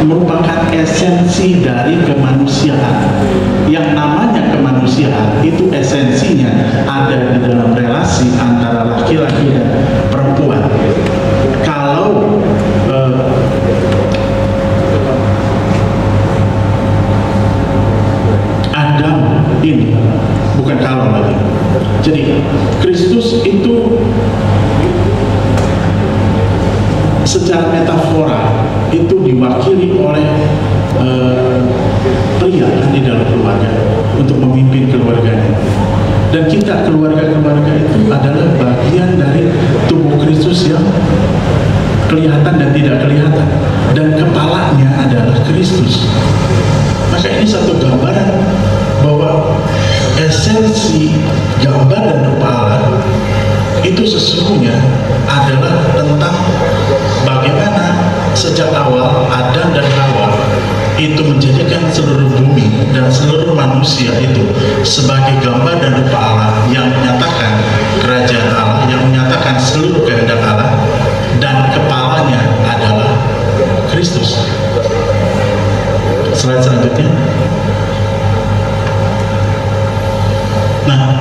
S5: merupakan esensi dari kemanusiaan. Yang namanya kemanusiaan itu esensinya ada di dalam relasi antara laki-laki dan perempuan. Kalau Adam ini bukan kalau lagi. Jadi Kristus itu secara metafora itu diwakili oleh pria di dalam keluarga untuk memimpin keluarganya. Dan kita keluarga-keluarga itu adalah bagian dari tubuh Kristus yang kelihatan dan tidak kelihatan, dan kepalanya adalah Kristus. Maka ini satu gambaran bahwa esensi gambar dan rupa Allah itu sesungguhnya adalah tentang bagaimana sejak awal Adam dan Hawa itu menjadikan seluruh bumi dan seluruh manusia itu sebagai gambar dan rupa Allah yang menyatakan kerajaan Allah, yang menyatakan seluruh kehendak Allah, dan kepalanya adalah Kristus. Slide selanjutnya. Nah,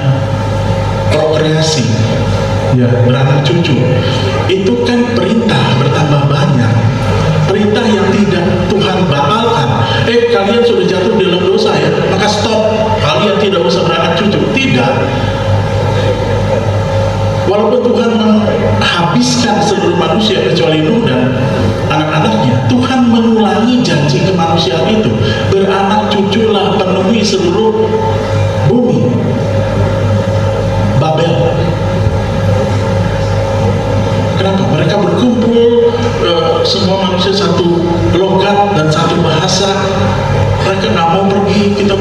S5: prokreasi ya, beranak cucu itu kan perintah bertambah banyak, perintah yang tidak Tuhan batalkan. Kalian sudah jatuh dalam dosa ya, maka stop, kalian tidak usah beranak cucu. Tidak. Walaupun Tuhan menghabiskan seluruh manusia kecuali Nuh dan anak-anaknya, Tuhan mengulangi janji kemanusiaan itu. Beranak cuculah, penuhi seluruh bumi. Babel. Kenapa? Mereka berkumpul, semua manusia satu logat dan satu bahasa. Mereka nggak mau pergi, kita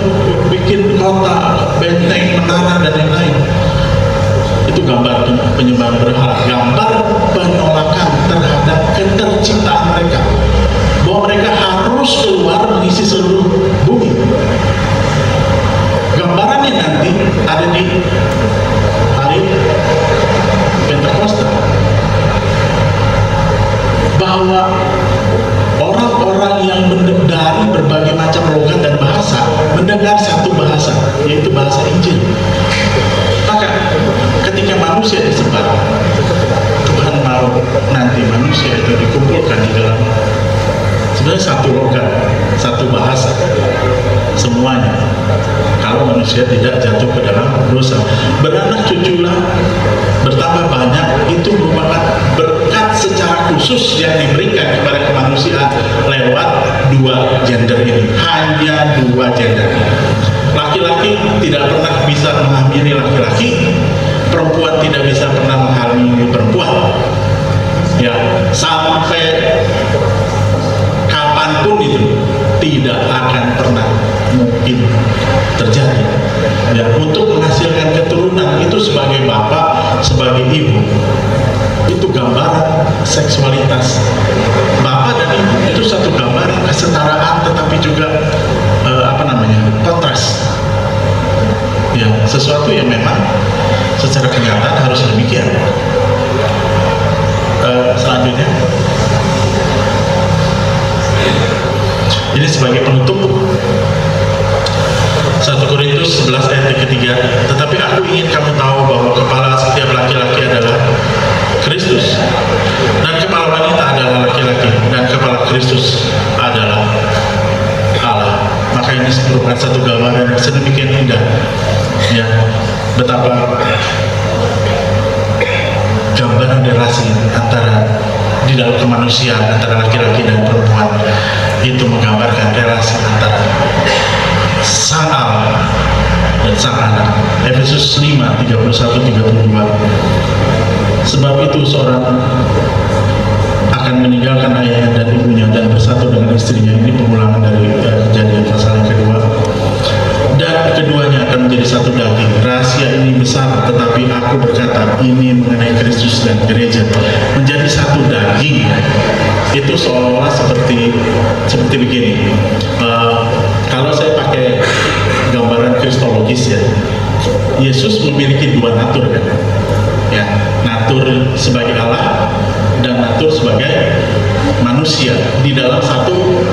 S5: bikin kota, benteng, menara, dan lain-lain. Itu gambar penyembahan berhala, gambar penolakan terhadap keterciptaan mereka, bahwa mereka harus keluar mengisi seluruh bumi. Gambarannya nanti ada di hari Pentakosta, bahwa orang-orang yang dari berbagai macam logat dan bahasa mendengar satu bahasa, yaitu bahasa Injil. Maka ketika manusia disebar, Tuhan mau nanti manusia itu dikumpulkan di dalam sebenarnya satu logat, satu bahasa, semuanya. Kalau manusia tidak jatuh ke dalam dosa, beranak cuculah, bertambah banyak, itu merupakan berkat secara khusus yang diberikan kepada kemanusiaan lewat dua gender ini. Hanya dua gender. Laki-laki tidak pernah bisa menghamili laki-laki, perempuan tidak bisa pernah menghamili perempuan. Ya, sampai kapanpun itu tidak akan pernah mungkin terjadi. Ya, untuk menghasilkan keturunan itu tentu sebagai bapak, sebagai ibu, itu gambaran seksualitas. Bapak dan ibu itu satu gambaran kesetaraan, tetapi juga kontras. Ya, sesuatu yang memang secara kenyataan harus demikian. Selanjutnya, ini sebagai penutup 1 Korintus 11 ayat yang ketiga. Tetapi aku ingin kamu tahu bahwa kepala setiap laki-laki adalah Kristus, dan kepala wanita adalah laki-laki, dan kepala Kristus adalah Allah. Maka ini merupakan satu gambaran yang sedemikian indah, ya, betapa gambaran relasi antara di dalam kemanusiaan antara laki-laki dan perempuan itu menggambarkan relasi antara sang Allah dan sang anak. Efesus 5, 31-32. Sebab itu seorang akan meninggalkan ayahnya dan ibunya dan bersatu dengan istrinya. Ini pengulangan dari Kejadian pasal yang kedua. Dan keduanya akan menjadi satu daging. Rahasia ini besar, tetapi aku berkata ini mengenai Kristus dan gereja. Menjadi satu daging itu seolah-olah seperti begini. Kalau saya pakai gambaran kristologis, ya, Yesus memiliki dua natur, kan? Ya, natur sebagai Allah dan natur sebagai manusia di dalam satu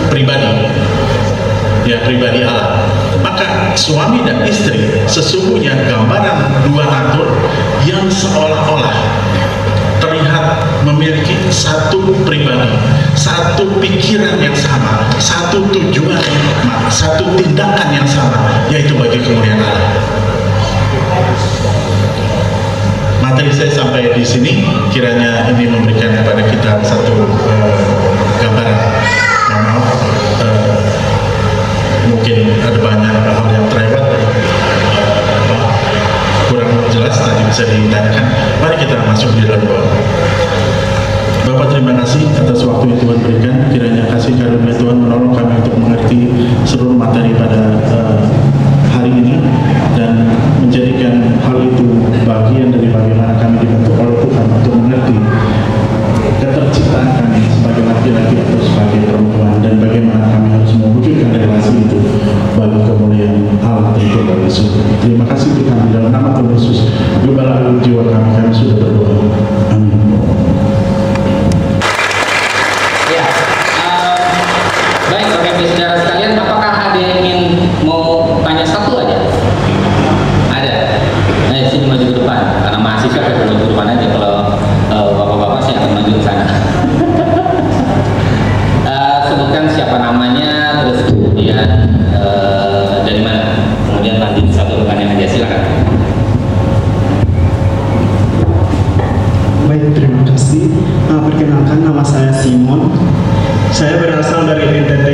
S5: pribadi, ya, pribadi Allah. Maka suami dan istri sesungguhnya gambaran dua natur yang seolah-olah terlihat memiliki satu pribadi, satu pikiran yang sama, satu tujuan yang sama, satu tindakan yang sama, yaitu bagi kemuliaan Allah. Materi saya sampai di sini, kiranya ini memberikan kepada kita satu gambaran. Mungkin ada banyak hal yang terlewat, kurang jelas, nanti bisa ditanyakan. Mari kita masuk di dalam doa. Bapak, terima kasih atas waktu yang Tuhan berikan. Kiranya kasih karunia Tuhan menolong kami untuk mengerti seluruh materi pada hari ini dan menjadikan hal itu bagian dari bagaimana kami dibentuk oleh Tuhan untuk mengerti keterciptaan kami sebagai laki-laki atau sebagai perempuan, dan bagaimana kami harus mewujudkan relasi itu bagi kemuliaan Allah dan juga bagi surga. Terima kasih Tuhan, dalam nama Tuhan Yesus, gembala jiwa kami sudah berdoa. Amin.
S3: Ya, baik Bapak Ibu Saudara sekalian, apakah ada yang ingin mau tanya satu aja? Ada? Nah, sini maju ke depan, karena mahasiswa saya maju ke depan aja. Kalau bapak-bapak sih akan maju ke sana. Sebutkan siapa namanya, terus kemudian dari mana, kemudian lanjut satu rekan yang aja, silakan.
S6: Baik, terima kasih. Perkenalkan, nama saya Simon. Saya berasal dari NTT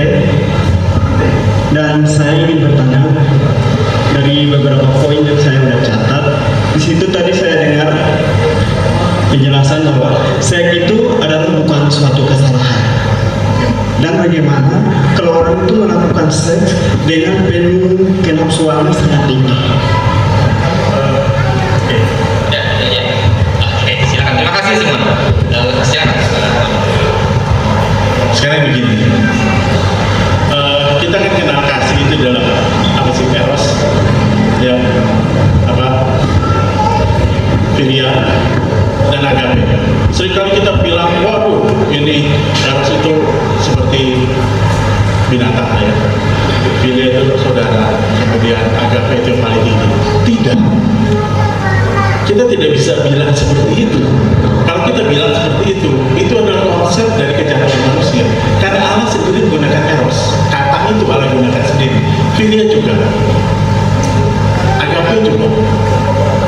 S6: dan saya ingin bertanya dari beberapa poin yang saya sudah catat. Di situ tadi saya dengar penjelasan bahwa seks itu adalah bukan suatu kesalahan. Dan bagaimana kalau orang itu melakukan seks dengan penuh kenafsuannya sangat tinggi.
S3: Oke, silakan. Terima kasih Simon. Silakan.
S5: Sekarang begini, kita kan kenal kasih itu dalam apa sih, eros, ya, filia dan agape. Seringkali kita bilang, waduh, ini eros itu seperti binatang, ya, filia itu saudara, kemudian agape itu yang paling tinggi. Tidak, kita tidak bisa bilang seperti itu. Kalau kita bilang seperti itu adalah konsep dari kejahatan manusia. Karena Allah sendiri menggunakan eros, kata itu Allah gunakan sendiri. Filia juga, agape juga.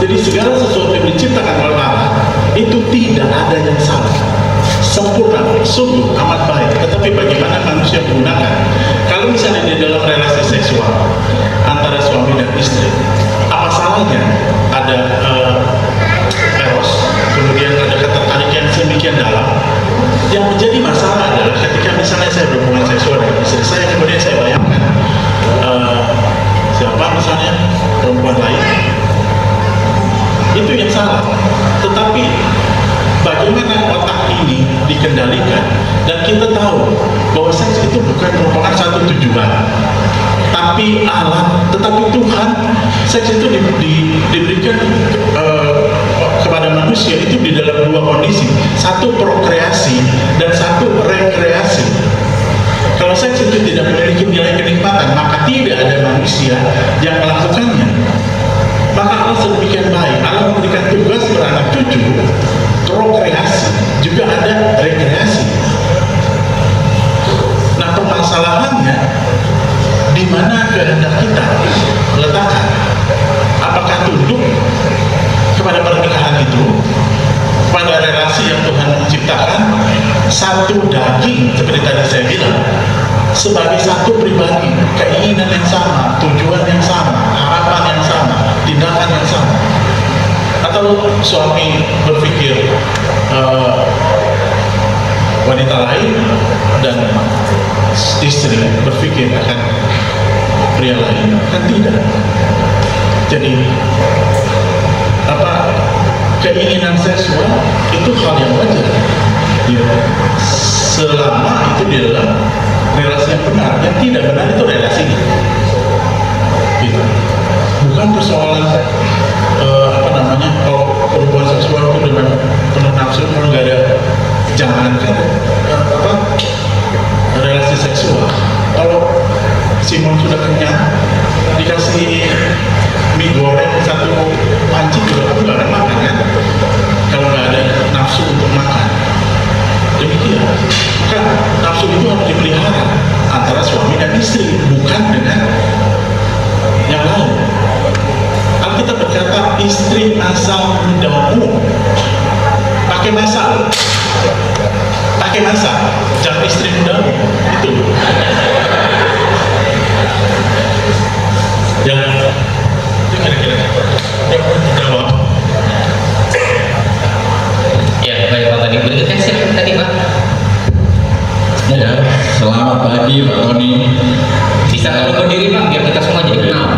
S5: Jadi segala sesuatu yang diciptakan oleh Allah itu tidak ada yang salah, sempurna, sungguh amat baik. Tetapi bagaimana manusia menggunakan? Kalau misalnya di dalam relasi seksual antara suami dan istri, apa salahnya ada eros, kemudian ada ketertarikan yang sedemikian dalam? Yang menjadi masalah adalah ketika misalnya saya berhubungan seksual dengan istri saya, kemudian saya bayangkan siapa misalnya perempuan lain, salah. Tetapi bagaimana otak ini dikendalikan, dan kita tahu bahwa seks itu bukan merupakan satu tujuan, tapi alat. Tetapi Tuhan, seks itu diberikan kepada manusia itu di dalam dua kondisi, satu prokreasi dan satu rekreasi. Kalau seks itu tidak memiliki nilai kenikmatan, maka tidak ada manusia yang melakukannya. Maka Allah sedemikian baik, Allah memberikan tugas beranak cucu, prokreasi, juga ada rekreasi. Nah, permasalahannya di mana kehendak kita letakkan? Apakah tunduk kepada pernikahan itu, pada relasi yang Tuhan ciptakan, satu daging seperti tadi saya bilang, sebagai satu pribadi, keinginan yang sama, tujuan yang sama, harapan yang sama, tindakan yang sama? Atau suami berpikir wanita lain dan istri berpikir akan pria lain? Kan tidak. Jadi keinginan seksual itu hal yang wajar ya, selama itu di dalam relasi yang benar. Yang tidak benar itu relasi gitu. Bukan persoalan kalau perhubungan seksual itu dengan penuh nafsu, kalau nggak ada, jangankan relasi seksual. Kalau Simon sudah kenyang, dikasih mie goreng satu panci juga aku nggak akan makan kan, kalau nggak ada nafsu untuk makan. Demikian kan, nafsu itu harus dipelihara antara suami dan istri, bukan dengan yang lain. Alkitab berkata, istri asal mudamu pakai masa, jangan istri mudamu itu. Yang kira-kira jawab.
S3: Ya, baik Pak Tony. Berikutnya silakan tadi Pak.
S7: Ya, selamat pagi Pak Tony.
S3: Bisa kalau berdiri Pak, biar kita semua jadi kenal.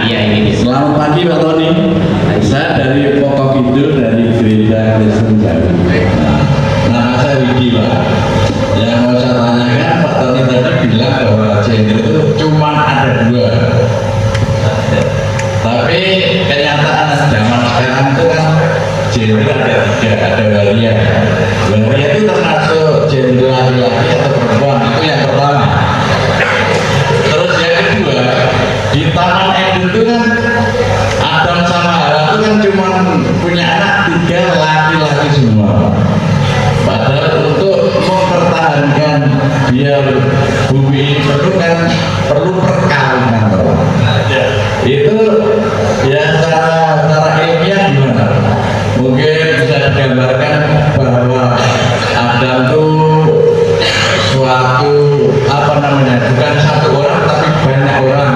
S3: Iya, ini.
S7: Selamat pagi Pak Tony. Saya dari Pokok Kidul, dari Gereja Kristen Jawi. Nama saya Widi Pak. Yang mau saya tanyakan, Pak Tony tadi bilang bahwa gender itu cuma ada dua. Tapi kenyataan zaman sekarang itu kan gender ada tiga, ada waria. Waria itu termasuk gender laki-laki atau perempuan, itu yang pertama. Terus yang kedua, di Taman Eden itu kan Adam sama Hawa itu kan cuma punya anak tiga, laki-laki semua. Padahal untuk mempertahankan biar bumi itu kan perlu perkawinan. Itu ya secara ilmiah gimana? Mungkin bisa digambarkan bahwa Adam itu suatu bukan satu orang tapi banyak orang,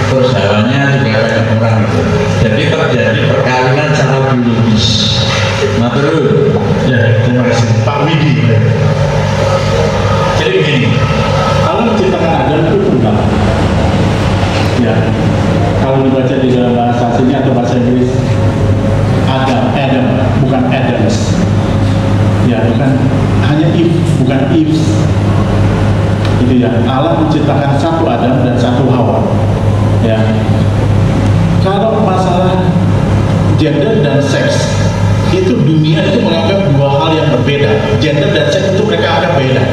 S7: terus Hawanya juga banyak orang itu. Jadi terjadi perkawinan secara biologis. Matur.
S5: Ya, terima kasih Pak Widi. Jadi begini, Allah menciptakan Adam itu tunggal. Ya, kalau dibaca di dalam bahasa asing atau bahasa Inggris, Adam, bukan Adams. Ya, bukan hanya if, bukan ifs. Itu ya, Allah menciptakan satu Adam dan satu Hawa. Ya, kalau masalah gender dan seks, itu dunia itu menganggap dua hal yang berbeda. Gender dan seks itu mereka anggap beda.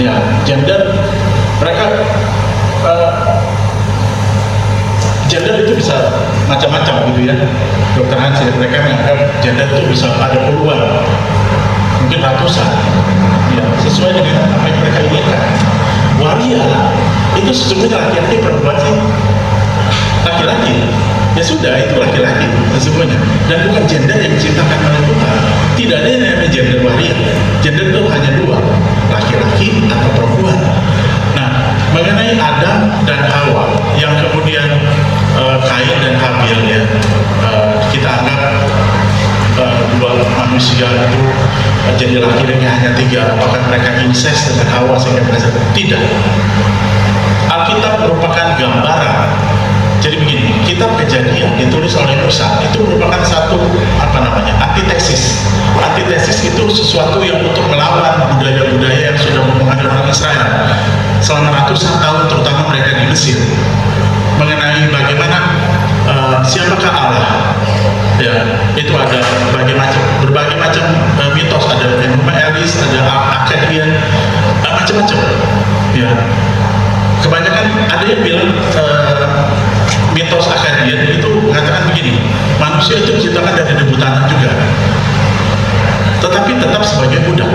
S5: Ya, gender mereka gender itu bisa macam-macam gitu ya. Dokter Hansi, mereka menganggap gender itu bisa ada puluhan, mungkin ratusan. Ya, sesuai dengan apa yang mereka inginkan. Waria itu sesungguhnya laki-laki, perempuan sih laki-laki. Ya sudah, itu laki-laki sesungguhnya, dan bukan gender yang diciptakan oleh Tuhan. Tidak ada yang namanya gender waria. Gender itu hanya dua, laki-laki atau perempuan. Nah, mengenai Adam dan Hawa yang kemudian Kain dan Habil ya, kita anggap dua manusia itu jadi laki-laki hanya tiga. Apakah mereka incest dengan Hawa sehingga mereka tidak? Alkitab merupakan gambaran. Jadi begini, kitab Kejadian kejadian ditulis oleh Musa itu merupakan satu antitesis. Antitesis itu sesuatu yang untuk melawan budaya-budaya yang sudah mempengaruhi orang Israel selama ratusan tahun, terutama mereka di Mesir, mengenai bagaimana siapakah Allah. Ya, itu ada berbagai macam mitos, ada Enuma Elis, ada Akkadian, macam-macam. Ya, kebanyakan ada yang bilang mitos Akkadian itu mengatakan begini, manusia itu diciptakan dari debu tanah juga, tetapi tetap sebagai budak.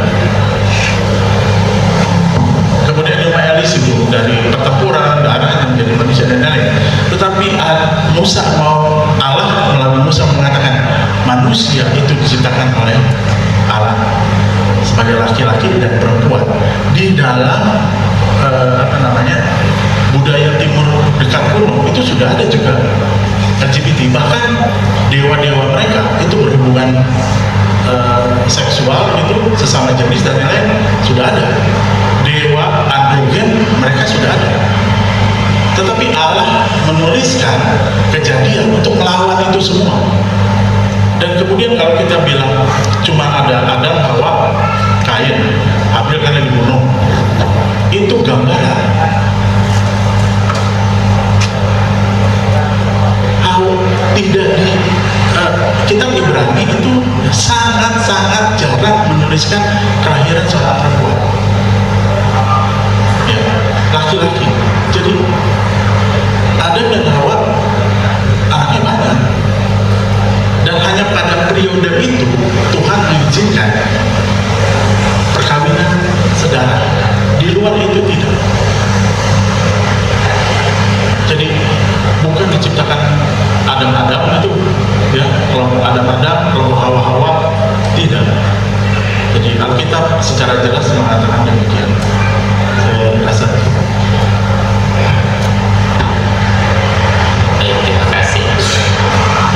S5: Kemudian Enuma Elis itu dari pertempuran, darahnya menjadi manusia dan lain-lain. Tetapi Musa Allah melalui Musa mengatakan manusia itu diciptakan oleh Allah sebagai laki-laki dan perempuan di dalam budaya timur dekat kuno itu sudah ada juga LGBT, bahkan dewa-dewa mereka itu berhubungan seksual itu sesama jenis dan lain-lain sudah ada. Dewa androgen mereka sudah ada. Tetapi Allah menuliskan kejadian untuk melawan itu semua. Dan kemudian kalau kita bilang cuma ada Adam, Hawa, Kain, Habil karena dibunuh, itu gambaran. Tidak di kitab Ibrani itu sangat-sangat jarang menuliskan kelahiran seorang perempuan, ya, laki-laki. Jadi Adam dan Hawa anaknya banyak, dan hanya pada periode itu Tuhan mengizinkan perkawinan saudara. Di luar itu tidak. Jadi bukan diciptakan Adam itu, ya, kelompok Adam, kelompok Hawa, tidak. Jadi Alkitab secara jelas mengatakan demikian. Saya rasa.
S3: Baik, terima kasih.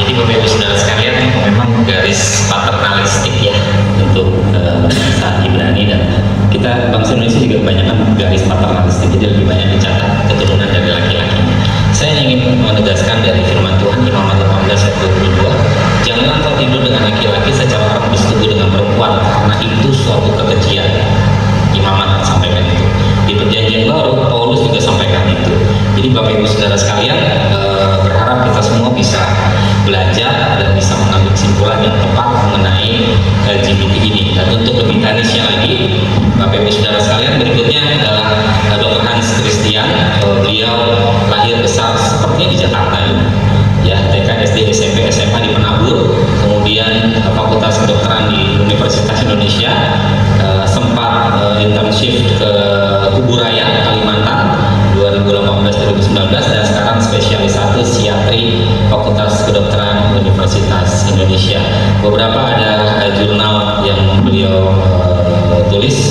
S3: Jadi Bapak Ibu Saudara sekalian, memang garis paternalistik ya untuk saat Ibrani, dan kita bangsa Indonesia juga kebanyakan garis paternalistik, jadi lebih banyak dicatat keturunan dari laki-laki. Saya ingin menegaskan dari firman Tuhan Imamat 18:22, janganlah engkau tidur dengan laki-laki secara orang bersetubuh dengan perempuan, karena itu suatu kekejian. Imamat sampaikan itu. Di Perjanjian Baru Paulus juga sampaikan itu. Jadi Bapak Ibu Saudara sekalian, berharap kita semua bisa belajar dan bisa mengambil kesimpulan yang tepat mengenai LGBT ini. Dan untuk lebih teknisnya lagi, Bapak Ibu Saudara sekalian, berikutnya adalah Dr. Hans Christian. Beliau lahir besar sepertinya di Jakarta ya, TK, SD, SMP, SMA di Penabur, kemudian Fakultas Kedokteran di Universitas Indonesia, sempat internship ke Kuburaya, Kalimantan 2018-2019, dan sekarang spesialis 1 psikiatri Fakultas Kedokteran Universitas Indonesia. Beberapa ada jurnal yang beliau tulis